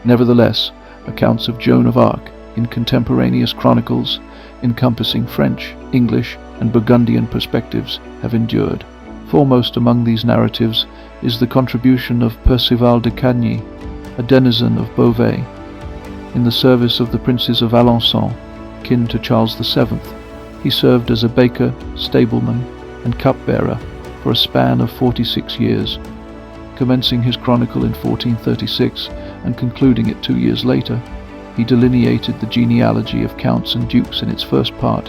Nevertheless, accounts of Joan of Arc in contemporaneous chronicles, encompassing French, English, and Burgundian perspectives, have endured. Foremost among these narratives is the contribution of Perceval de Cagny, a denizen of Beauvais. In the service of the princes of Alençon, kin to Charles VII, he served as a baker, stableman, and cupbearer for a span of 46 years. Commencing his chronicle in 1436 and concluding it 2 years later, he delineated the genealogy of counts and dukes in its first part,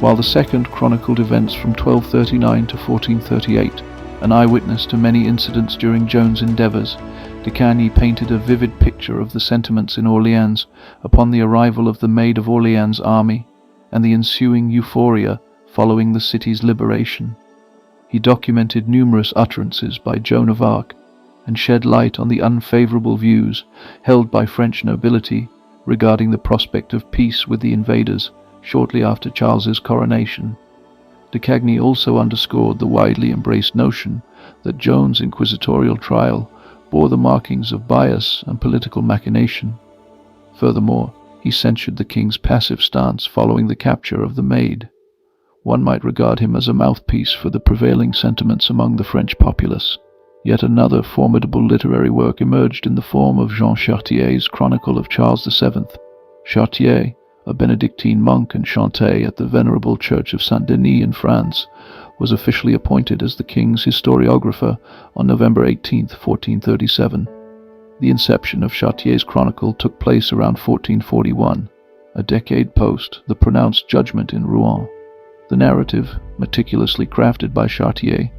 while the second chronicled events from 1239 to 1438. An eyewitness to many incidents during Joan's endeavours, de Cagny painted a vivid picture of the sentiments in Orléans upon the arrival of the Maid of Orléans' army and the ensuing euphoria following the city's liberation. He documented numerous utterances by Joan of Arc and shed light on the unfavourable views held by French nobility regarding the prospect of peace with the invaders shortly after Charles's coronation. De Cagny also underscored the widely embraced notion that Joan's inquisitorial trial bore the markings of bias and political machination. Furthermore, he censured the king's passive stance following the capture of the Maid. One might regard him as a mouthpiece for the prevailing sentiments among the French populace. Yet another formidable literary work emerged in the form of Jean Chartier's Chronicle of Charles VII. Chartier, a Benedictine monk and chanté at the venerable Church of Saint-Denis in France, was officially appointed as the king's historiographer on November 18, 1437. The inception of Chartier's chronicle took place around 1441, a decade post the pronounced judgment in Rouen. The narrative, meticulously crafted by Chartier,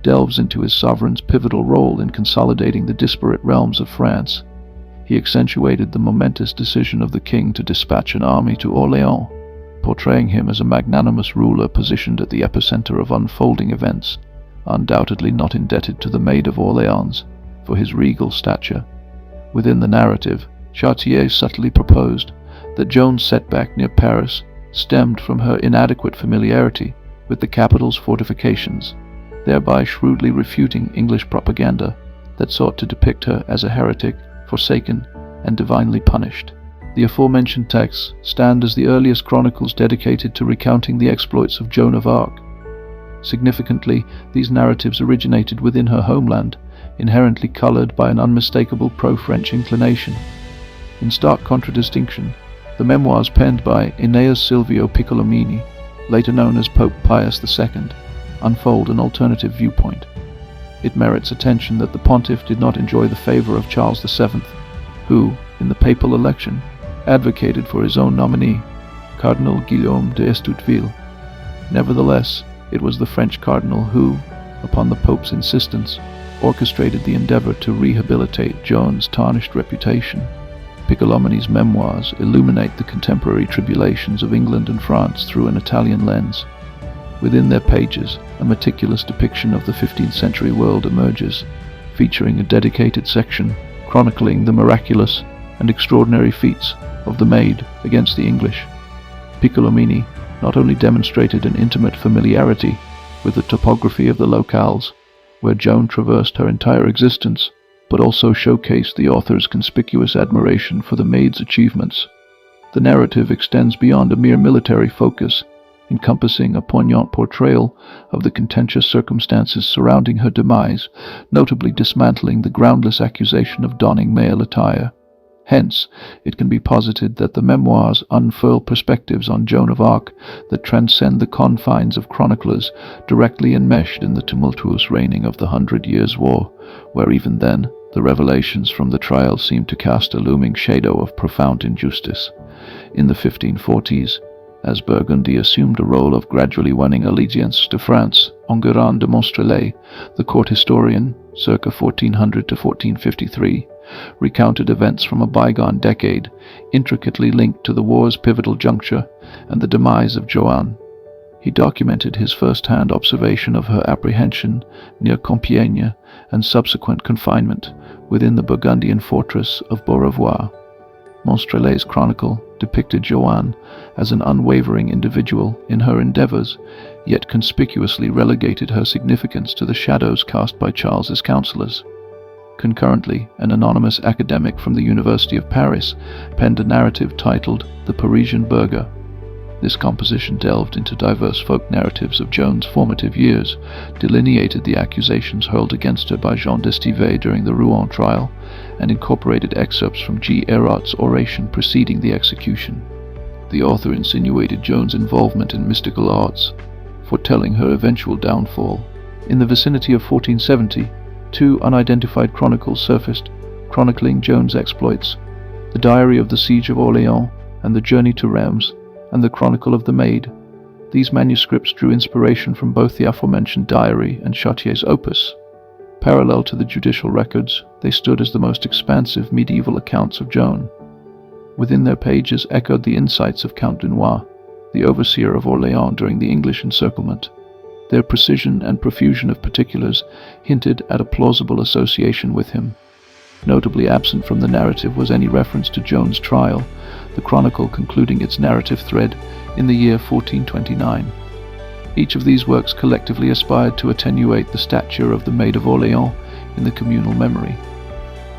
delves into his sovereign's pivotal role in consolidating the disparate realms of France. He accentuated the momentous decision of the king to dispatch an army to Orléans, portraying him as a magnanimous ruler positioned at the epicenter of unfolding events, undoubtedly not indebted to the Maid of Orléans for his regal stature. Within the narrative, Chartier subtly proposed that Joan's setback near Paris stemmed from her inadequate familiarity with the capital's fortifications, thereby shrewdly refuting English propaganda that sought to depict her as a heretic, forsaken, and divinely punished. The aforementioned texts stand as the earliest chronicles dedicated to recounting the exploits of Joan of Arc. Significantly, these narratives originated within her homeland, inherently coloured by an unmistakable pro-French inclination. In stark contradistinction, the memoirs penned by Aeneas Silvio Piccolomini, later known as Pope Pius II, unfold an alternative viewpoint. It merits attention that the pontiff did not enjoy the favour of Charles VII, who, in the papal election, advocated for his own nominee, Cardinal Guillaume d'Estouteville. Nevertheless, it was the French cardinal who, upon the Pope's insistence, orchestrated the endeavour to rehabilitate Joan's tarnished reputation. Piccolomini's memoirs illuminate the contemporary tribulations of England and France through an Italian lens. Within their pages, a meticulous depiction of the 15th century world emerges, featuring a dedicated section chronicling the miraculous and extraordinary feats of the Maid against the English. Piccolomini not only demonstrated an intimate familiarity with the topography of the locales where Joan traversed her entire existence, but also showcased the author's conspicuous admiration for the Maid's achievements. The narrative extends beyond a mere military focus, encompassing a poignant portrayal of the contentious circumstances surrounding her demise, notably dismantling the groundless accusation of donning male attire. Hence, it can be posited that the memoirs unfurl perspectives on Joan of Arc that transcend the confines of chroniclers, directly enmeshed in the tumultuous reigning of the 100 Years' War, where even then the revelations from the trial seemed to cast a looming shadow of profound injustice. In the 1540s, as Burgundy assumed a role of gradually winning allegiance to France, Enguerrand de Monstrelet, the court historian, circa 1400 to 1453, recounted events from a bygone decade, intricately linked to the war's pivotal juncture and the demise of Joan. He documented his first-hand observation of her apprehension near Compiègne and subsequent confinement within the Burgundian fortress of Beaurevoir. Monstrelet's chronicle depicted Joan as an unwavering individual in her endeavours, yet conspicuously relegated her significance to the shadows cast by Charles's counsellors. Concurrently, an anonymous academic from the University of Paris penned a narrative titled The Parisian Burgher. This composition delved into diverse folk narratives of Joan's formative years, delineated the accusations hurled against her by Jean d'Estivée during the Rouen trial, and incorporated excerpts from G. Hérault's oration preceding the execution. The author insinuated Joan's involvement in mystical arts, foretelling her eventual downfall. In the vicinity of 1470, two unidentified chronicles surfaced, chronicling Joan's exploits: the Diary of the Siege of Orléans and the Journey to Reims, and the Chronicle of the Maid. These manuscripts drew inspiration from both the aforementioned diary and Chartier's opus. Parallel to the judicial records, they stood as the most expansive medieval accounts of Joan. Within their pages echoed the insights of Count Dunois, the overseer of Orléans during the English encirclement. Their precision and profusion of particulars hinted at a plausible association with him. Notably absent from the narrative was any reference to Joan's trial, the chronicle concluding its narrative thread in the year 1429. Each of these works collectively aspired to attenuate the stature of the Maid of Orléans in the communal memory.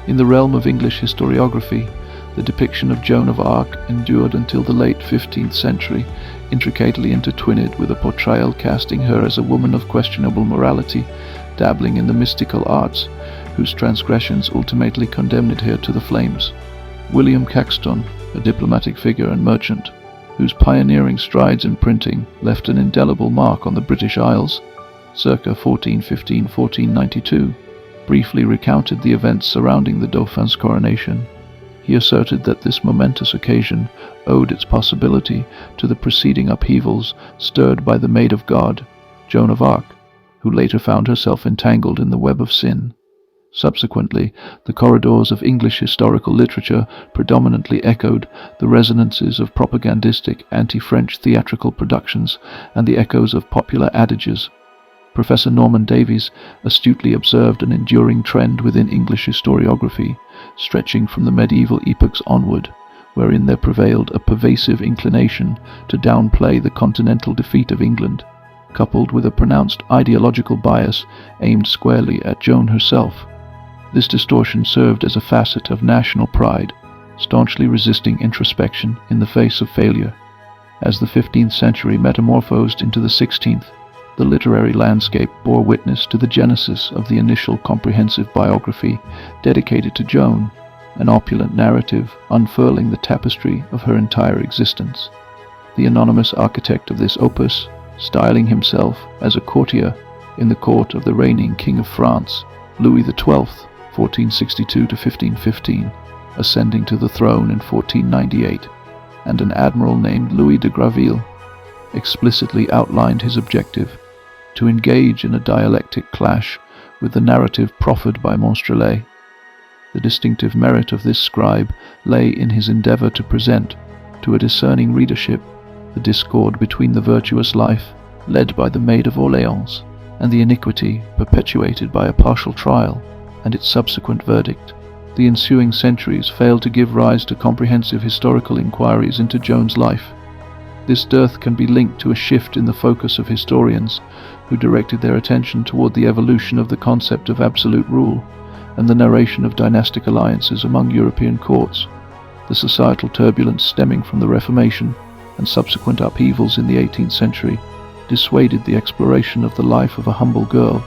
In the realm of English historiography, the depiction of Joan of Arc endured until the late 15th century, intricately intertwined with a portrayal casting her as a woman of questionable morality, dabbling in the mystical arts, whose transgressions ultimately condemned her to the flames. William Caxton, a diplomatic figure and merchant, whose pioneering strides in printing left an indelible mark on the British Isles, circa 1415-1492, briefly recounted the events surrounding the Dauphin's coronation. He asserted that this momentous occasion owed its possibility to the preceding upheavals stirred by the Maid of God, Joan of Arc, who later found herself entangled in the web of sin. Subsequently, the corridors of English historical literature predominantly echoed the resonances of propagandistic anti-French theatrical productions and the echoes of popular adages. Professor Norman Davies astutely observed an enduring trend within English historiography, stretching from the medieval epochs onward, wherein there prevailed a pervasive inclination to downplay the continental defeat of England, coupled with a pronounced ideological bias aimed squarely at Joan herself. This distortion served as a facet of national pride, staunchly resisting introspection in the face of failure. As the 15th century metamorphosed into the 16th, the literary landscape bore witness to the genesis of the initial comprehensive biography dedicated to Joan, an opulent narrative unfurling the tapestry of her entire existence. The anonymous architect of this opus, styling himself as a courtier in the court of the reigning King of France, Louis XII, 1462–1515, ascending to the throne in 1498, and an admiral named Louis de Graville, explicitly outlined his objective: to engage in a dialectic clash with the narrative proffered by Monstrelet. The distinctive merit of this scribe lay in his endeavour to present, to a discerning readership, the discord between the virtuous life led by the Maid of Orléans and the iniquity perpetuated by a partial trial and its subsequent verdict. The ensuing centuries failed to give rise to comprehensive historical inquiries into Joan's life. This dearth can be linked to a shift in the focus of historians who directed their attention toward the evolution of the concept of absolute rule and the narration of dynastic alliances among European courts. The societal turbulence stemming from the Reformation and subsequent upheavals in the 18th century dissuaded the exploration of the life of a humble girl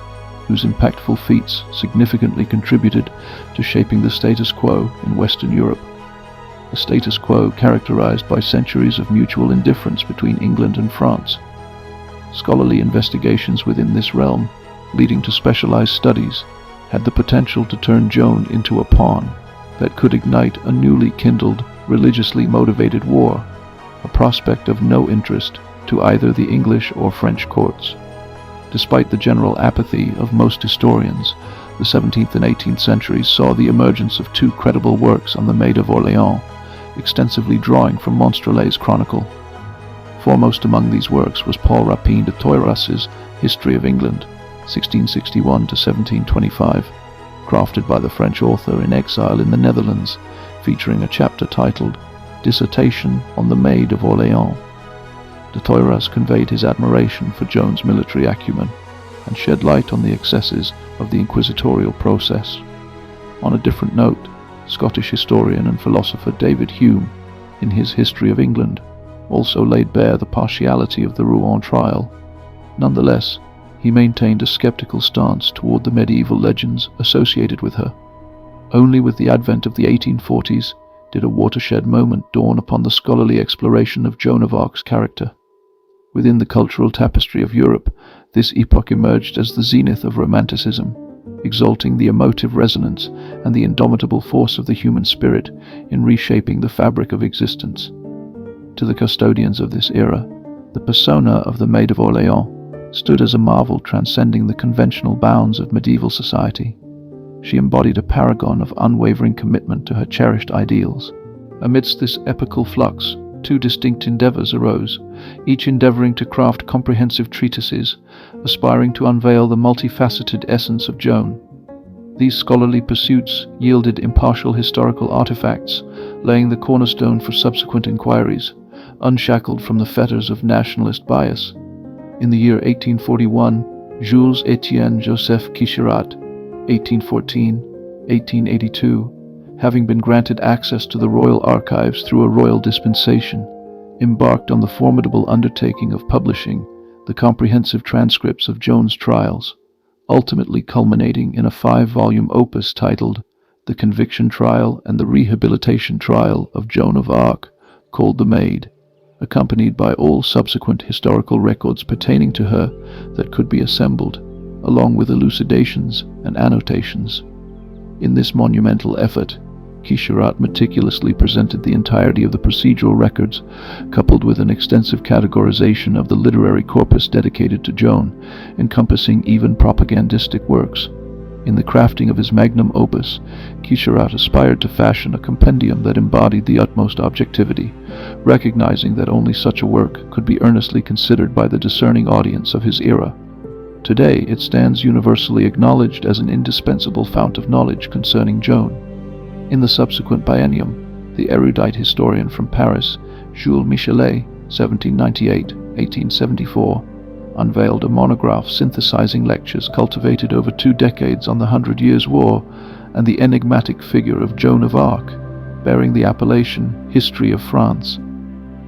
whose impactful feats significantly contributed to shaping the status quo in Western Europe. A status quo characterized by centuries of mutual indifference between England and France. Scholarly investigations within this realm, leading to specialized studies, had the potential to turn Joan into a pawn that could ignite a newly kindled, religiously motivated war, a prospect of no interest to either the English or French courts. Despite the general apathy of most historians, the 17th and 18th centuries saw the emergence of two credible works on the Maid of Orléans, extensively drawing from Monstrelet's chronicle. Foremost among these works was Paul Rapin de Toyras's History of England, 1661–1725, crafted by the French author in exile in the Netherlands, featuring a chapter titled Dissertation on the Maid of Orléans. De Toyras conveyed his admiration for Joan's military acumen and shed light on the excesses of the inquisitorial process. On a different note, Scottish historian and philosopher David Hume, in his History of England, also laid bare the partiality of the Rouen trial. Nonetheless, he maintained a skeptical stance toward the medieval legends associated with her. Only with the advent of the 1840s did a watershed moment dawn upon the scholarly exploration of Joan of Arc's character. Within the cultural tapestry of Europe, this epoch emerged as the zenith of Romanticism, exalting the emotive resonance and the indomitable force of the human spirit in reshaping the fabric of existence. To the custodians of this era, the persona of the Maid of Orléans stood as a marvel transcending the conventional bounds of medieval society. She embodied a paragon of unwavering commitment to her cherished ideals. Amidst this epical flux, two distinct endeavors arose, each endeavoring to craft comprehensive treatises, aspiring to unveil the multifaceted essence of Joan. These scholarly pursuits yielded impartial historical artifacts, laying the cornerstone for subsequent inquiries, unshackled from the fetters of nationalist bias. In the year 1841, Jules Étienne Joseph Quicherat, 1814–1882, having been granted access to the royal archives through a royal dispensation, embarked on the formidable undertaking of publishing the comprehensive transcripts of Joan's trials, ultimately culminating in a 5-volume opus titled The Conviction Trial and the Rehabilitation Trial of Joan of Arc, called The Maid, accompanied by all subsequent historical records pertaining to her that could be assembled, along with elucidations and annotations. In this monumental effort, Quicherat meticulously presented the entirety of the procedural records, coupled with an extensive categorization of the literary corpus dedicated to Joan, encompassing even propagandistic works. In the crafting of his magnum opus, Quicherat aspired to fashion a compendium that embodied the utmost objectivity, recognizing that only such a work could be earnestly considered by the discerning audience of his era. Today, it stands universally acknowledged as an indispensable fount of knowledge concerning Joan. In the subsequent biennium, the erudite historian from Paris, Jules Michelet, 1798–1874, unveiled a monograph synthesizing lectures cultivated over 2 decades on the 100 Years' War and the enigmatic figure of Joan of Arc, bearing the appellation History of France.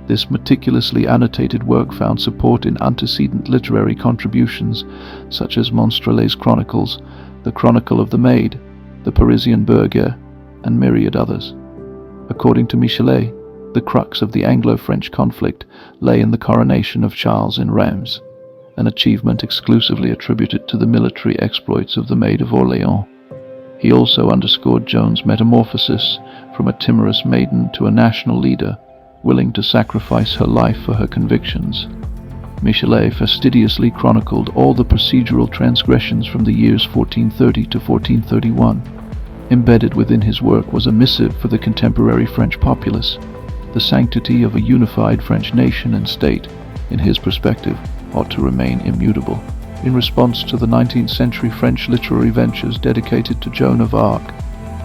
This meticulously annotated work found support in antecedent literary contributions such as Monstrelet's Chronicles, the Chronicle of the Maid, the Parisian Burgher, and myriad others. According to Michelet, the crux of the Anglo-French conflict lay in the coronation of Charles in Reims, an achievement exclusively attributed to the military exploits of the Maid of Orléans. He also underscored Joan's metamorphosis from a timorous maiden to a national leader, willing to sacrifice her life for her convictions. Michelet fastidiously chronicled all the procedural transgressions from the years 1430 to 1431. Embedded within his work was a missive for the contemporary French populace. The sanctity of a unified French nation and state, in his perspective, ought to remain immutable. In response to the 19th century French literary ventures dedicated to Joan of Arc,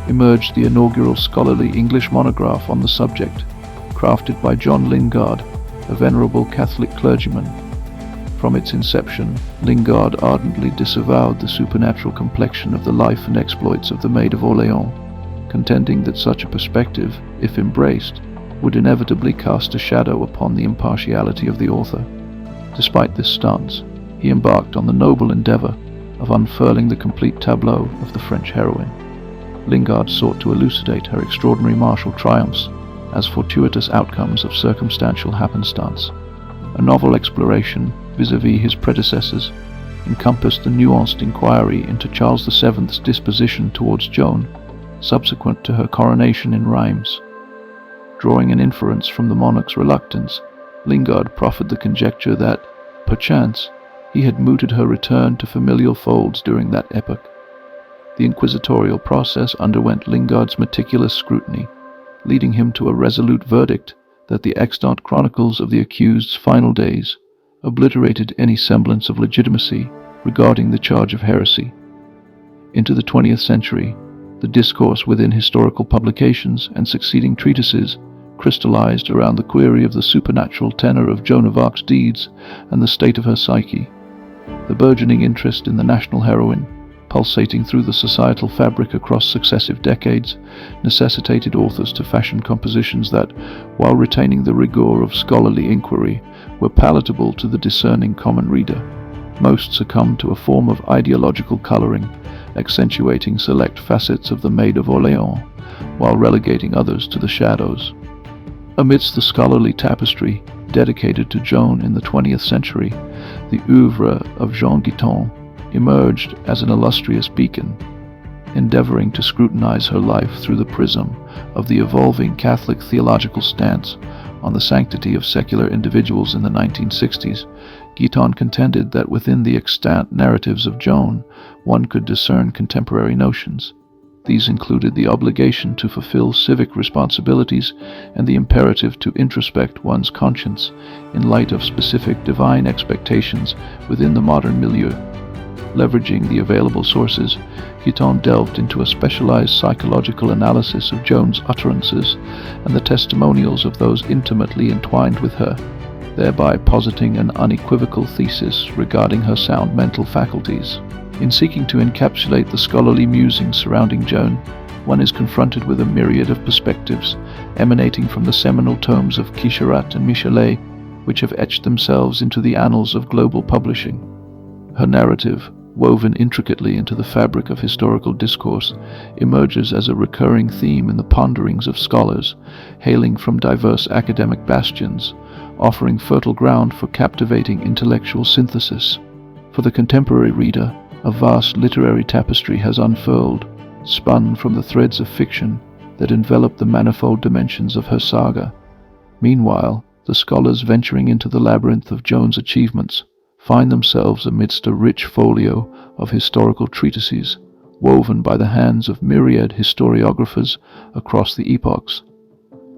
emerged the inaugural scholarly English monograph on the subject, crafted by John Lingard, a venerable Catholic clergyman. From its inception, Lingard ardently disavowed the supernatural complexion of the life and exploits of the Maid of Orléans, contending that such a perspective, if embraced, would inevitably cast a shadow upon the impartiality of the author. Despite this stance, he embarked on the noble endeavor of unfurling the complete tableau of the French heroine. Lingard sought to elucidate her extraordinary martial triumphs as fortuitous outcomes of circumstantial happenstance. A novel exploration, vis-à-vis his predecessors, encompassed the nuanced inquiry into Charles VII's disposition towards Joan, subsequent to her coronation in Reims. Drawing an inference from the monarch's reluctance, Lingard proffered the conjecture that, perchance, he had mooted her return to familial folds during that epoch. The inquisitorial process underwent Lingard's meticulous scrutiny, leading him to a resolute verdict that the extant chronicles of the accused's final days obliterated any semblance of legitimacy regarding the charge of heresy. Into the 20th century, the discourse within historical publications and succeeding treatises crystallized around the query of the supernatural tenor of Joan of Arc's deeds and the state of her psyche. The burgeoning interest in the national heroine, pulsating through the societal fabric across successive decades, necessitated authors to fashion compositions that, while retaining the rigor of scholarly inquiry, were palatable to the discerning common reader. Most succumbed to a form of ideological coloring, accentuating select facets of the Maid of Orléans, while relegating others to the shadows. Amidst the scholarly tapestry dedicated to Joan in the 20th century, the oeuvre of Jean Guiton emerged as an illustrious beacon, endeavoring to scrutinize her life through the prism of the evolving Catholic theological stance on the sanctity of secular individuals in the 1960s. Guiton contended that within the extant narratives of Joan, one could discern contemporary notions. These included the obligation to fulfill civic responsibilities and the imperative to introspect one's conscience in light of specific divine expectations within the modern milieu. Leveraging the available sources, Guiton delved into a specialized psychological analysis of Joan's utterances and the testimonials of those intimately entwined with her, thereby positing an unequivocal thesis regarding her sound mental faculties. In seeking to encapsulate the scholarly musings surrounding Joan, one is confronted with a myriad of perspectives emanating from the seminal tomes of Quicherat and Michelet, which have etched themselves into the annals of global publishing. Her narrative, woven intricately into the fabric of historical discourse, emerges as a recurring theme in the ponderings of scholars, hailing from diverse academic bastions, offering fertile ground for captivating intellectual synthesis. For the contemporary reader, a vast literary tapestry has unfurled, spun from the threads of fiction that envelop the manifold dimensions of her saga. Meanwhile, the scholars venturing into the labyrinth of Joan's achievements find themselves amidst a rich folio of historical treatises, woven by the hands of myriad historiographers across the epochs.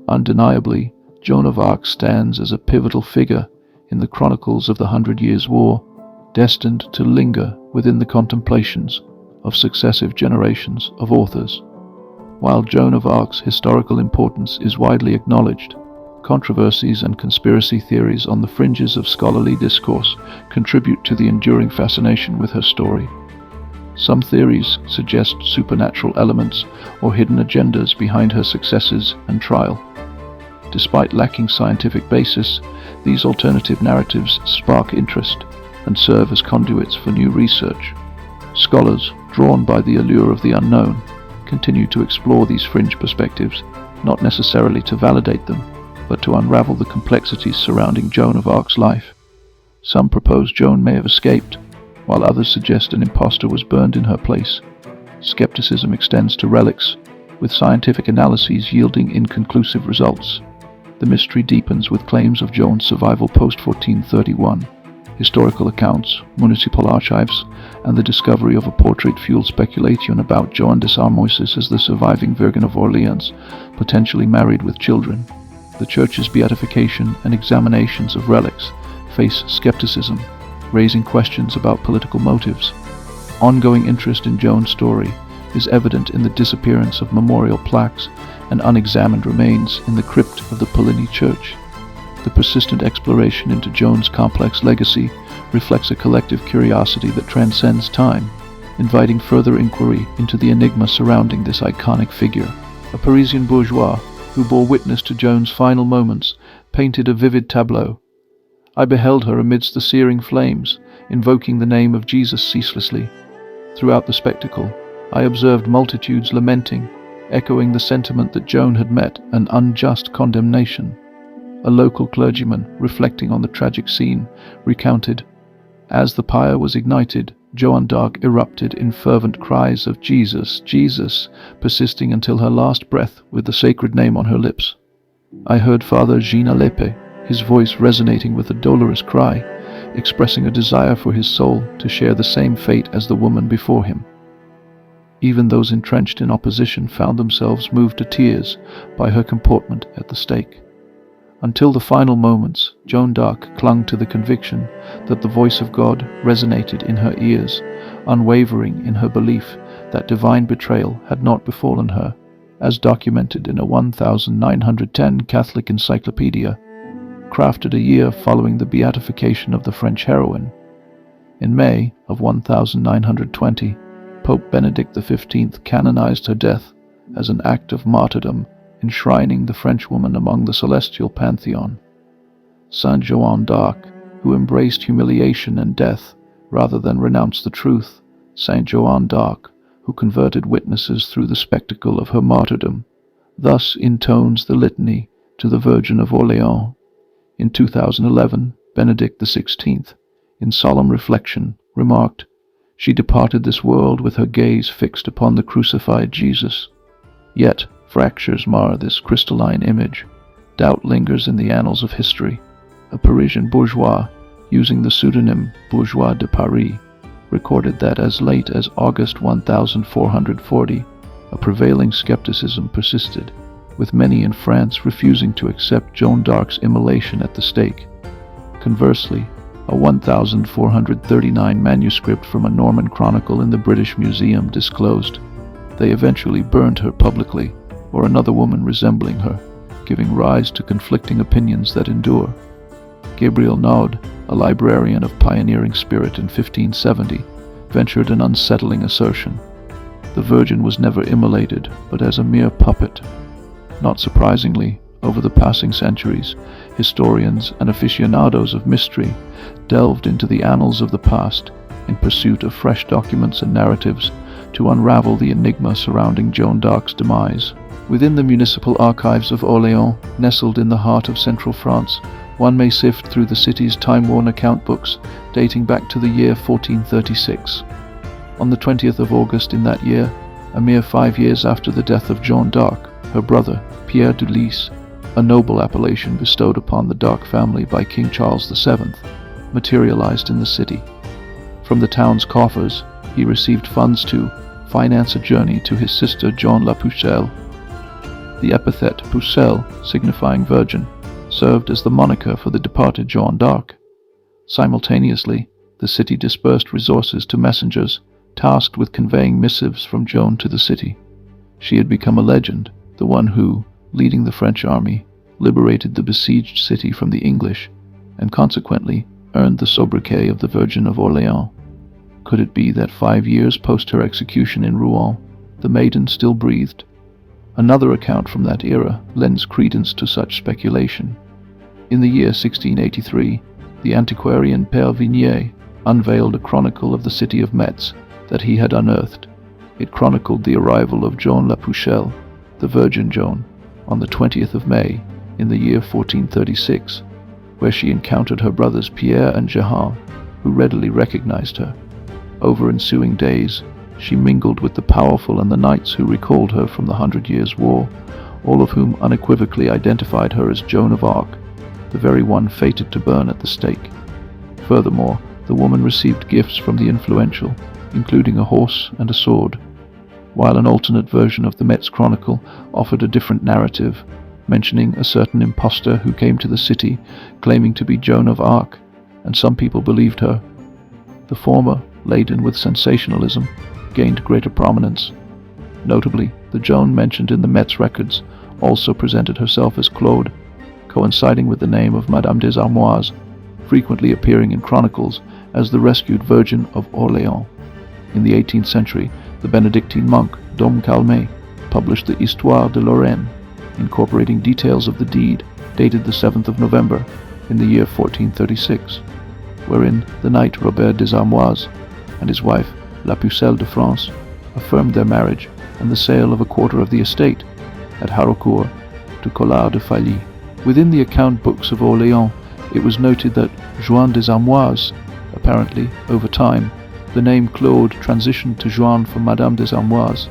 Undeniably, Joan of Arc stands as a pivotal figure in the chronicles of the 100 Years' War, destined to linger within the contemplations of successive generations of authors. While Joan of Arc's historical importance is widely acknowledged, controversies and conspiracy theories on the fringes of scholarly discourse contribute to the enduring fascination with her story. Some theories suggest supernatural elements or hidden agendas behind her successes and trial. Despite lacking scientific basis, these alternative narratives spark interest and serve as conduits for new research. Scholars, drawn by the allure of the unknown, continue to explore these fringe perspectives, not necessarily to validate them, but to unravel the complexities surrounding Joan of Arc's life. Some propose Joan may have escaped, while others suggest an impostor was burned in her place. Skepticism extends to relics, with scientific analyses yielding inconclusive results. The mystery deepens with claims of Joan's survival post-1431. Historical accounts, municipal archives, and the discovery of a portrait fueled speculation about Joan des Armoises as the surviving Virgin of Orléans, potentially married with children. The Church's beatification and examinations of relics face skepticism, raising questions about political motives. Ongoing interest in Joan's story is evident in the disappearance of memorial plaques and unexamined remains in the crypt of the Coligny Church. The persistent exploration into Joan's complex legacy reflects a collective curiosity that transcends time, inviting further inquiry into the enigma surrounding this iconic figure. A Parisian bourgeois who bore witness to Joan's final moments painted a vivid tableau. I beheld her amidst the searing flames, invoking the name of Jesus ceaselessly. Throughout the spectacle, I observed multitudes lamenting, echoing the sentiment that Joan had met an unjust condemnation. A local clergyman, reflecting on the tragic scene, recounted, "As the pyre was ignited, Joan d'Arc erupted in fervent cries of 'Jesus, Jesus,' persisting until her last breath with the sacred name on her lips. I heard Father Jean Alepe, his voice resonating with a dolorous cry, expressing a desire for his soul to share the same fate as the woman before him. Even those entrenched in opposition found themselves moved to tears by her comportment at the stake. Until the final moments, Joan d'Arc clung to the conviction that the voice of God resonated in her ears, unwavering in her belief that divine betrayal had not befallen her, as documented in a 1910 Catholic encyclopedia, crafted a year following the beatification of the French heroine. In May of 1920, Pope Benedict XV canonized her death as an act of martyrdom, enshrining the Frenchwoman among the celestial pantheon. Saint Joan d'Arc, who embraced humiliation and death rather than renounce the truth. Saint Joan d'Arc, who converted witnesses through the spectacle of her martyrdom, thus intones the litany to the Virgin of Orléans. In 2011, Benedict XVI, in solemn reflection, remarked, "She departed this world with her gaze fixed upon the crucified Jesus. Yet fractures mar this crystalline image. Doubt lingers in the annals of history." A Parisian bourgeois, using the pseudonym Bourgeois de Paris, recorded that as late as August 1440, a prevailing skepticism persisted, with many in France refusing to accept Joan d'Arc's immolation at the stake. Conversely, a 1439 manuscript from a Norman chronicle in the British Museum disclosed they eventually burned her publicly, or another woman resembling her, giving rise to conflicting opinions that endure. Gabriel Naud, a librarian of pioneering spirit in 1570, ventured an unsettling assertion. The Virgin was never immolated, but as a mere puppet. Not surprisingly, over the passing centuries, historians and aficionados of mystery delved into the annals of the past in pursuit of fresh documents and narratives to unravel the enigma surrounding Joan d'Arc's demise. Within the municipal archives of Orléans, nestled in the heart of central France, one may sift through the city's time-worn account books dating back to the year 1436. On the 20th of August in that year, a mere 5 years after the death of Joan d'Arc, her brother, Pierre de Lys, a noble appellation bestowed upon the d'Arc family by King Charles VII, materialized in the city. From the town's coffers, he received funds to finance a journey to his sister Jeanne la Pucelle. The epithet Pucelle, signifying virgin, served as the moniker for the departed Joan d'Arc. Simultaneously, the city dispersed resources to messengers tasked with conveying missives from Joan to the city. She had become a legend, the one who, leading the French army, liberated the besieged city from the English, and consequently earned the sobriquet of the Virgin of Orléans. Could it be that 5 years post her execution in Rouen, the maiden still breathed? Another account from that era lends credence to such speculation. In the year 1683, the antiquarian Père Vignier unveiled a chronicle of the city of Metz that he had unearthed. It chronicled the arrival of Joan la Pucelle, the Virgin Joan, on the 20th of May in the year 1436, where she encountered her brothers Pierre and Jehan, who readily recognized her. Over ensuing days, she mingled with the powerful and the knights who recalled her from the 100 Years' War, all of whom unequivocally identified her as Joan of Arc, the very one fated to burn at the stake. Furthermore, the woman received gifts from the influential, including a horse and a sword, while an alternate version of the Metz Chronicle offered a different narrative, mentioning a certain impostor who came to the city claiming to be Joan of Arc, and some people believed her. The former, laden with sensationalism, gained greater prominence. Notably, the Joan mentioned in the Metz records also presented herself as Claude, coinciding with the name of Madame des Armoires, frequently appearing in chronicles as the rescued Virgin of Orléans. In the 18th century, the Benedictine monk Dom Calmet published the Histoire de Lorraine, incorporating details of the deed dated the 7th of November in the year 1436, wherein the knight Robert des Armoires and his wife La Pucelle de France affirmed their marriage and the sale of a quarter of the estate at Haraucourt to Collard de Failly. Within the account books of Orléans, it was noted that Joan des Armoires, apparently, over time, the name Claude transitioned to Joan for Madame des Armoires,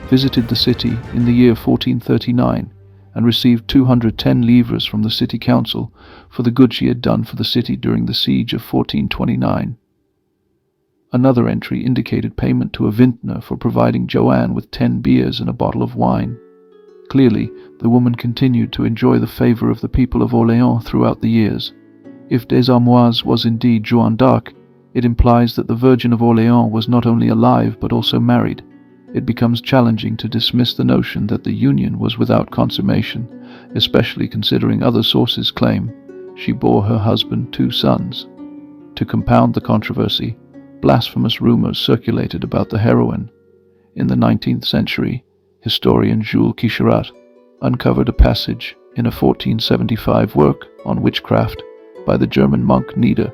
visited the city in the year 1439 and received 210 livres from the city council for the good she had done for the city during the siege of 1429. Another entry indicated payment to a vintner for providing Joanne with 10 beers and a bottle of wine. Clearly, the woman continued to enjoy the favor of the people of Orléans throughout the years. If des Armoires was indeed Joan d'Arc, it implies that the Virgin of Orléans was not only alive but also married. It becomes challenging to dismiss the notion that the union was without consummation, especially considering other sources claim she bore her husband 2 sons. To compound the controversy, blasphemous rumors circulated about the heroine. In the 19th century, historian Jules Quicherat uncovered a passage in a 1475 work on witchcraft by the German monk Nieder.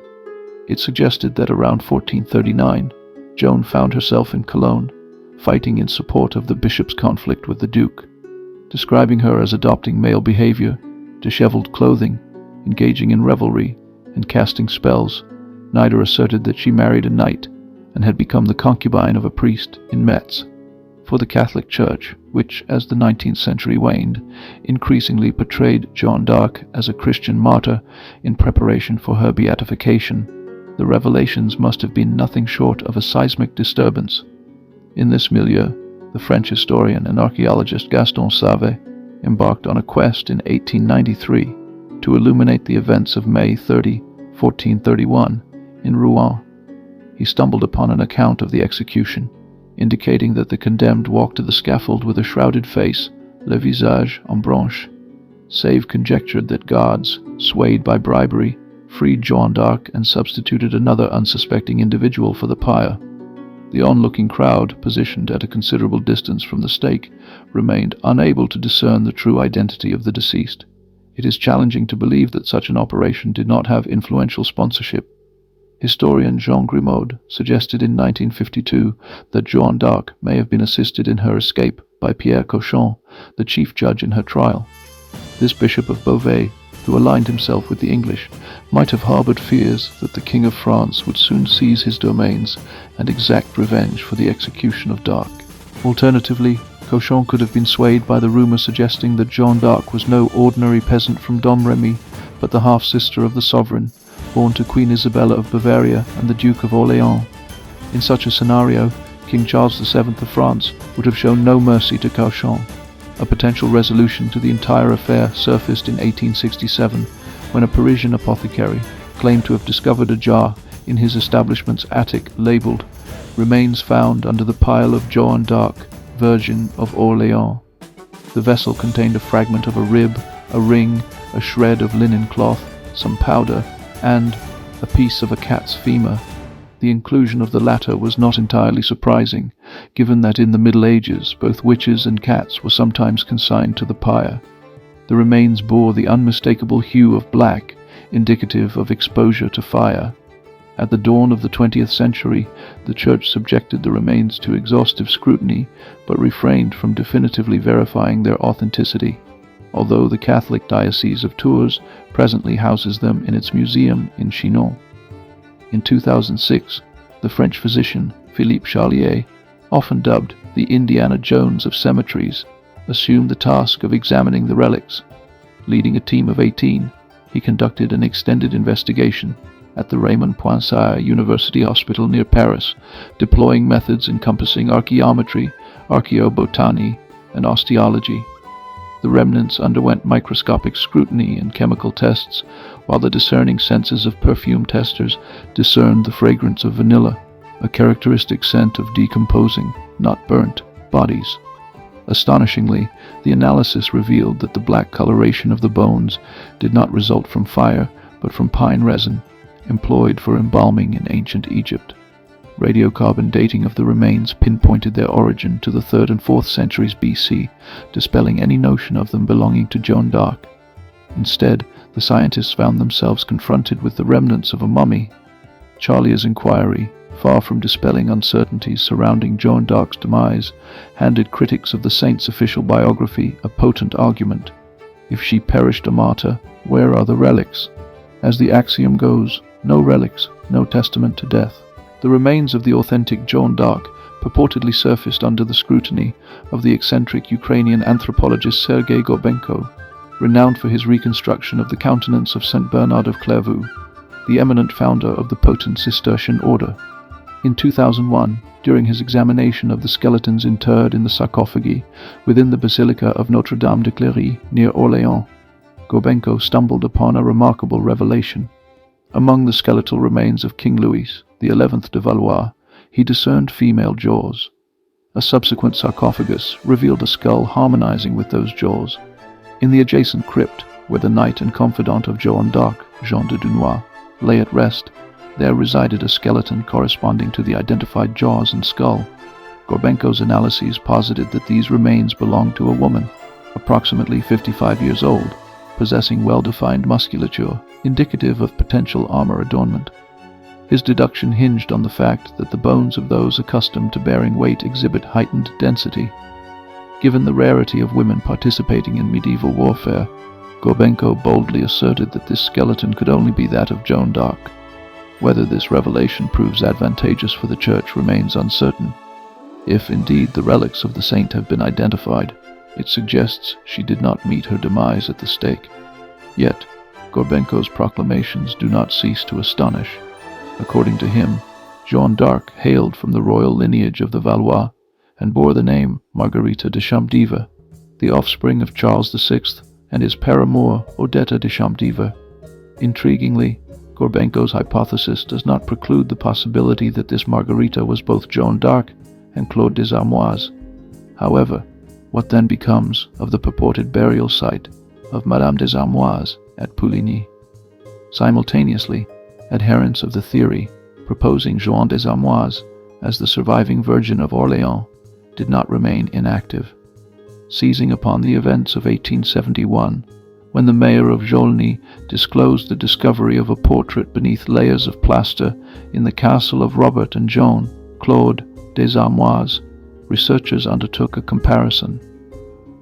It suggested that around 1439, Joan found herself in Cologne, fighting in support of the bishop's conflict with the duke, describing her as adopting male behavior, disheveled clothing, engaging in revelry, and casting spells. Nieder asserted that she married a knight and had become the concubine of a priest in Metz. For the Catholic Church, which, as the 19th century waned, increasingly portrayed Joan d'Arc as a Christian martyr in preparation for her beatification, the revelations must have been nothing short of a seismic disturbance. In this milieu, the French historian and archaeologist Gaston Save embarked on a quest in 1893 to illuminate the events of May 30, 1431, in Rouen. He stumbled upon an account of the execution, indicating that the condemned walked to the scaffold with a shrouded face, le visage en branche. Save conjectured that guards, swayed by bribery, freed Joan d'Arc and substituted another unsuspecting individual for the pyre. The onlooking crowd, positioned at a considerable distance from the stake, remained unable to discern the true identity of the deceased. It is challenging to believe that such an operation did not have influential sponsorship. Historian Jean Grimaud suggested in 1952 that Joan d'Arc may have been assisted in her escape by Pierre Cauchon, the chief judge in her trial. This Bishop of Beauvais, who aligned himself with the English, might have harbored fears that the King of France would soon seize his domains and exact revenge for the execution of d'Arc. Alternatively, Cauchon could have been swayed by the rumor suggesting that Joan d'Arc was no ordinary peasant from Domremy, but the half-sister of the sovereign, born to Queen Isabella of Bavaria and the Duke of Orléans. In such a scenario, King Charles VII of France would have shown no mercy to Cauchon. A potential resolution to the entire affair surfaced in 1867, when a Parisian apothecary claimed to have discovered a jar in his establishment's attic labeled "Remains found under the pile of Joan d'Arc, Virgin of Orléans." The vessel contained a fragment of a rib, a ring, a shred of linen cloth, some powder, and a piece of a cat's femur. The inclusion of the latter was not entirely surprising, given that in the Middle Ages both witches and cats were sometimes consigned to the pyre. The remains bore the unmistakable hue of black, indicative of exposure to fire. At the dawn of the 20th century, the Church subjected the remains to exhaustive scrutiny, but refrained from definitively verifying their authenticity, although the Catholic Diocese of Tours presently houses them in its museum in Chinon. In 2006, the French physician Philippe Charlier, often dubbed the Indiana Jones of cemeteries, assumed the task of examining the relics. Leading a team of 18, he conducted an extended investigation at the Raymond Poincaré University Hospital near Paris, deploying methods encompassing archaeometry, archaeobotany, and osteology. The remnants underwent microscopic scrutiny and chemical tests, while the discerning senses of perfume testers discerned the fragrance of vanilla, a characteristic scent of decomposing, not burnt, bodies. Astonishingly, the analysis revealed that the black coloration of the bones did not result from fire, but from pine resin, employed for embalming in ancient Egypt. Radiocarbon dating of the remains pinpointed their origin to the 3rd and 4th centuries BC, dispelling any notion of them belonging to Joan d'Arc. Instead, the scientists found themselves confronted with the remnants of a mummy. Charlier's inquiry, far from dispelling uncertainties surrounding Joan d'Arc's demise, handed critics of the saint's official biography a potent argument. If she perished a martyr, where are the relics? As the axiom goes, no relics, no testament to death. The remains of the authentic Joan d'Arc purportedly surfaced under the scrutiny of the eccentric Ukrainian anthropologist Sergei Gorbenko, renowned for his reconstruction of the countenance of Saint Bernard of Clairvaux, the eminent founder of the potent Cistercian order. In 2001, during his examination of the skeletons interred in the sarcophagi within the Basilica of Notre-Dame de Cléry near Orléans, Gorbenko stumbled upon a remarkable revelation. Among the skeletal remains of King Louis, the 11th de Valois, he discerned female jaws. A subsequent sarcophagus revealed a skull harmonizing with those jaws. In the adjacent crypt, where the knight and confidant of Joan d'Arc, Jean de Dunois, lay at rest, there resided a skeleton corresponding to the identified jaws and skull. Gorbenko's analyses posited that these remains belonged to a woman, approximately 55 years old, possessing well-defined musculature, indicative of potential armor adornment. His deduction hinged on the fact that the bones of those accustomed to bearing weight exhibit heightened density. Given the rarity of women participating in medieval warfare, Gorbenko boldly asserted that this skeleton could only be that of Joan d'Arc. Whether this revelation proves advantageous for the Church remains uncertain. If indeed the relics of the saint have been identified, it suggests she did not meet her demise at the stake. Yet, Gorbenko's proclamations do not cease to astonish. According to him, Joan d'Arc hailed from the royal lineage of the Valois and bore the name Marguerite de Champdive, the offspring of Charles VI and his paramour Odetta de Champdive. Intriguingly, Gorbenko's hypothesis does not preclude the possibility that this Margarita was both Joan d'Arc and Claude des Armois. However, what then becomes of the purported burial site of Madame des Armois at Pouligny? Simultaneously, adherents of the theory proposing Joan des Armois as the surviving Virgin of Orléans did not remain inactive. Seizing upon the events of 1871, when the mayor of Jolny disclosed the discovery of a portrait beneath layers of plaster in the castle of Robert and Joan, Claude des Armois, researchers undertook a comparison.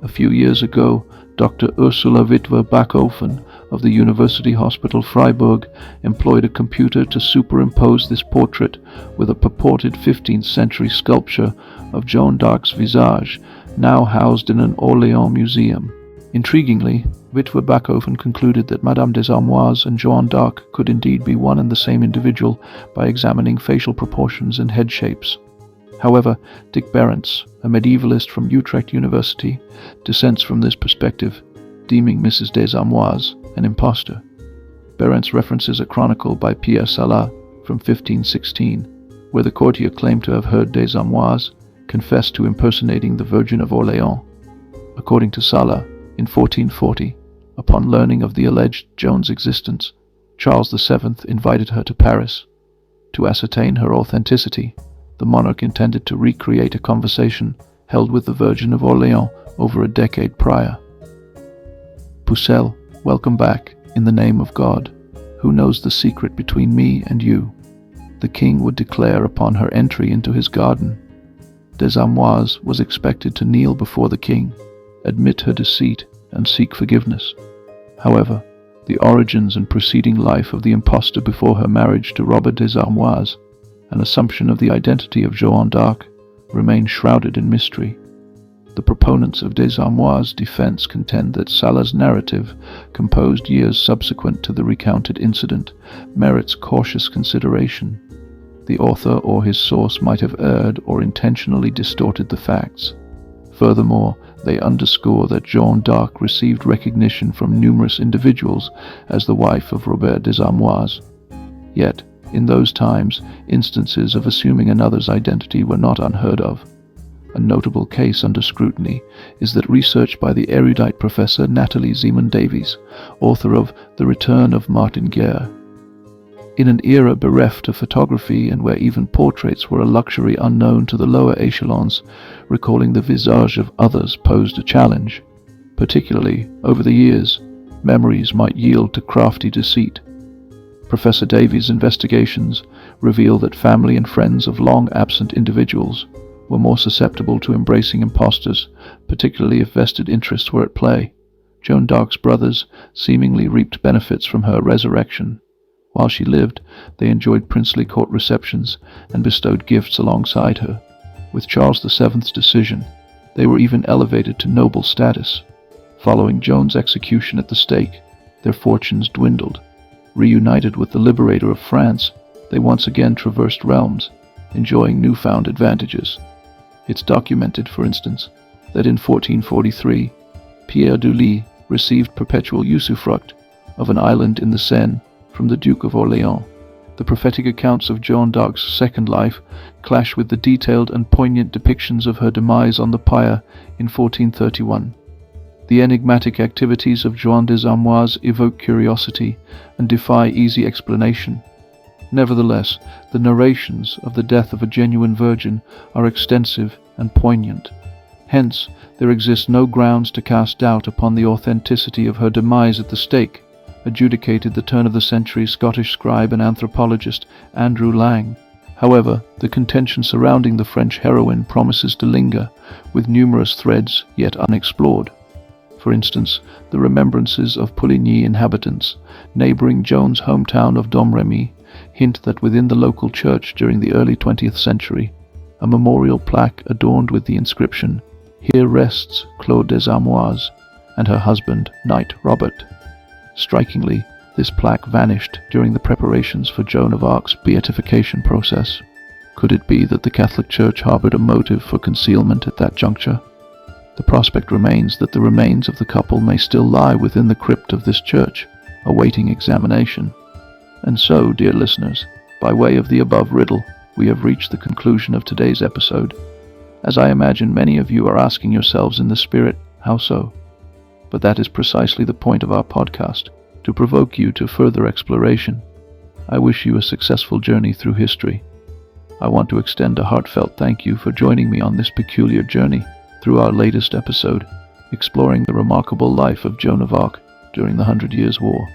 A few years ago, Dr. Ursula Witwer-Bachhofen of the University Hospital Freiburg employed a computer to superimpose this portrait with a purported 15th century sculpture of Joan d'Arc's visage, now housed in an Orléans museum. Intriguingly, Witwer-Bachhofen concluded that Madame des Armois and Joan d'Arc could indeed be one and the same individual by examining facial proportions and head shapes. However, Dick Berends, a medievalist from Utrecht University, dissents from this perspective, deeming Mrs. des Armois an impostor. Berends references a chronicle by Pierre Salat from 1516, where the courtier claimed to have heard des Armois confess to impersonating the Virgin of Orléans. According to Salat, in 1440, upon learning of the alleged Joan's existence, Charles VII invited her to Paris. To ascertain her authenticity, the monarch intended to recreate a conversation held with the Virgin of Orléans over a decade prior. Pucelle, welcome back, in the name of God. Who knows the secret between me and you? The king would declare upon her entry into his garden. Des Armois was expected to kneel before the king, admit her deceit, and seek forgiveness. However, the origins and preceding life of the impostor before her marriage to Robert des Armois, an assumption of the identity of Joan d'Arc, remain shrouded in mystery. The proponents of des Armois' defense contend that Salah's narrative, composed years subsequent to the recounted incident, merits cautious consideration. The author or his source might have erred or intentionally distorted the facts. Furthermore, they underscore that Joan d'Arc received recognition from numerous individuals as the wife of Robert des Armois. Yet, in those times, instances of assuming another's identity were not unheard of. A notable case under scrutiny is that research by the erudite professor Nathalie Zeeman-Davies, author of The Return of Martin Guerre. In an era bereft of photography and where even portraits were a luxury unknown to the lower echelons, recalling the visage of others posed a challenge. Particularly, over the years, memories might yield to crafty deceit. Professor Davies' investigations reveal that family and friends of long-absent individuals were more susceptible to embracing impostors, particularly if vested interests were at play. Joan d'Arc's brothers seemingly reaped benefits from her resurrection. While she lived, they enjoyed princely court receptions and bestowed gifts alongside her. With Charles VII's decision, they were even elevated to noble status. Following Joan's execution at the stake, their fortunes dwindled. Reunited with the liberator of France, they once again traversed realms, enjoying newfound advantages. It's documented, for instance, that in 1443, Pierre de Lille received perpetual usufruct of an island in the Seine from the Duke of Orléans. The prophetic accounts of Joan d'Arc's second life clash with the detailed and poignant depictions of her demise on the pyre in 1431. The enigmatic activities of Joan des Armois evoke curiosity and defy easy explanation. Nevertheless, the narrations of the death of a genuine virgin are extensive and poignant. Hence, there exists no grounds to cast doubt upon the authenticity of her demise at the stake, adjudicated the turn-of-the-century Scottish scribe and anthropologist Andrew Lang. However, the contention surrounding the French heroine promises to linger, with numerous threads yet unexplored. For instance, the remembrances of Pouligny inhabitants, neighboring Joan's hometown of Domremy, hint that within the local church during the early 20th century, a memorial plaque adorned with the inscription, "Here rests Claude des Armois," and her husband, Knight Robert. Strikingly, this plaque vanished during the preparations for Joan of Arc's beatification process. Could it be that the Catholic Church harbored a motive for concealment at that juncture? The prospect remains that the remains of the couple may still lie within the crypt of this church, awaiting examination. And so, dear listeners, by way of the above riddle, we have reached the conclusion of today's episode. As I imagine many of you are asking yourselves in the spirit, how so? But that is precisely the point of our podcast, to provoke you to further exploration. I wish you a successful journey through history. I want to extend a heartfelt thank you for joining me on this peculiar journey through our latest episode, exploring the remarkable life of Joan of Arc during the 100 Years' War.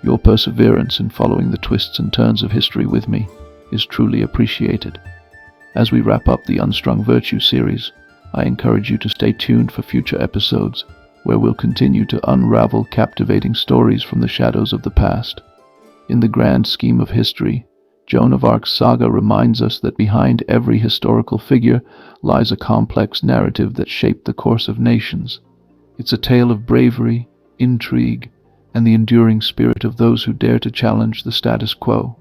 Your perseverance in following the twists and turns of history with me is truly appreciated. As we wrap up the Unstrung Virtue series, I encourage you to stay tuned for future episodes, where we'll continue to unravel captivating stories from the shadows of the past. In the grand scheme of history, Joan of Arc's saga reminds us that behind every historical figure lies a complex narrative that shaped the course of nations. It's a tale of bravery, intrigue, and the enduring spirit of those who dare to challenge the status quo.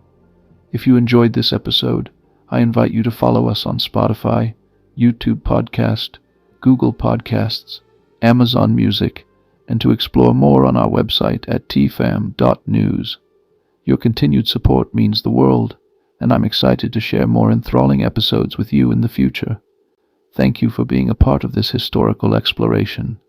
If you enjoyed this episode, I invite you to follow us on Spotify, YouTube Podcast, Google Podcasts, Amazon Music, and to explore more on our website at tfam.news. Your continued support means the world, and I'm excited to share more enthralling episodes with you in the future. Thank you for being a part of this historical exploration.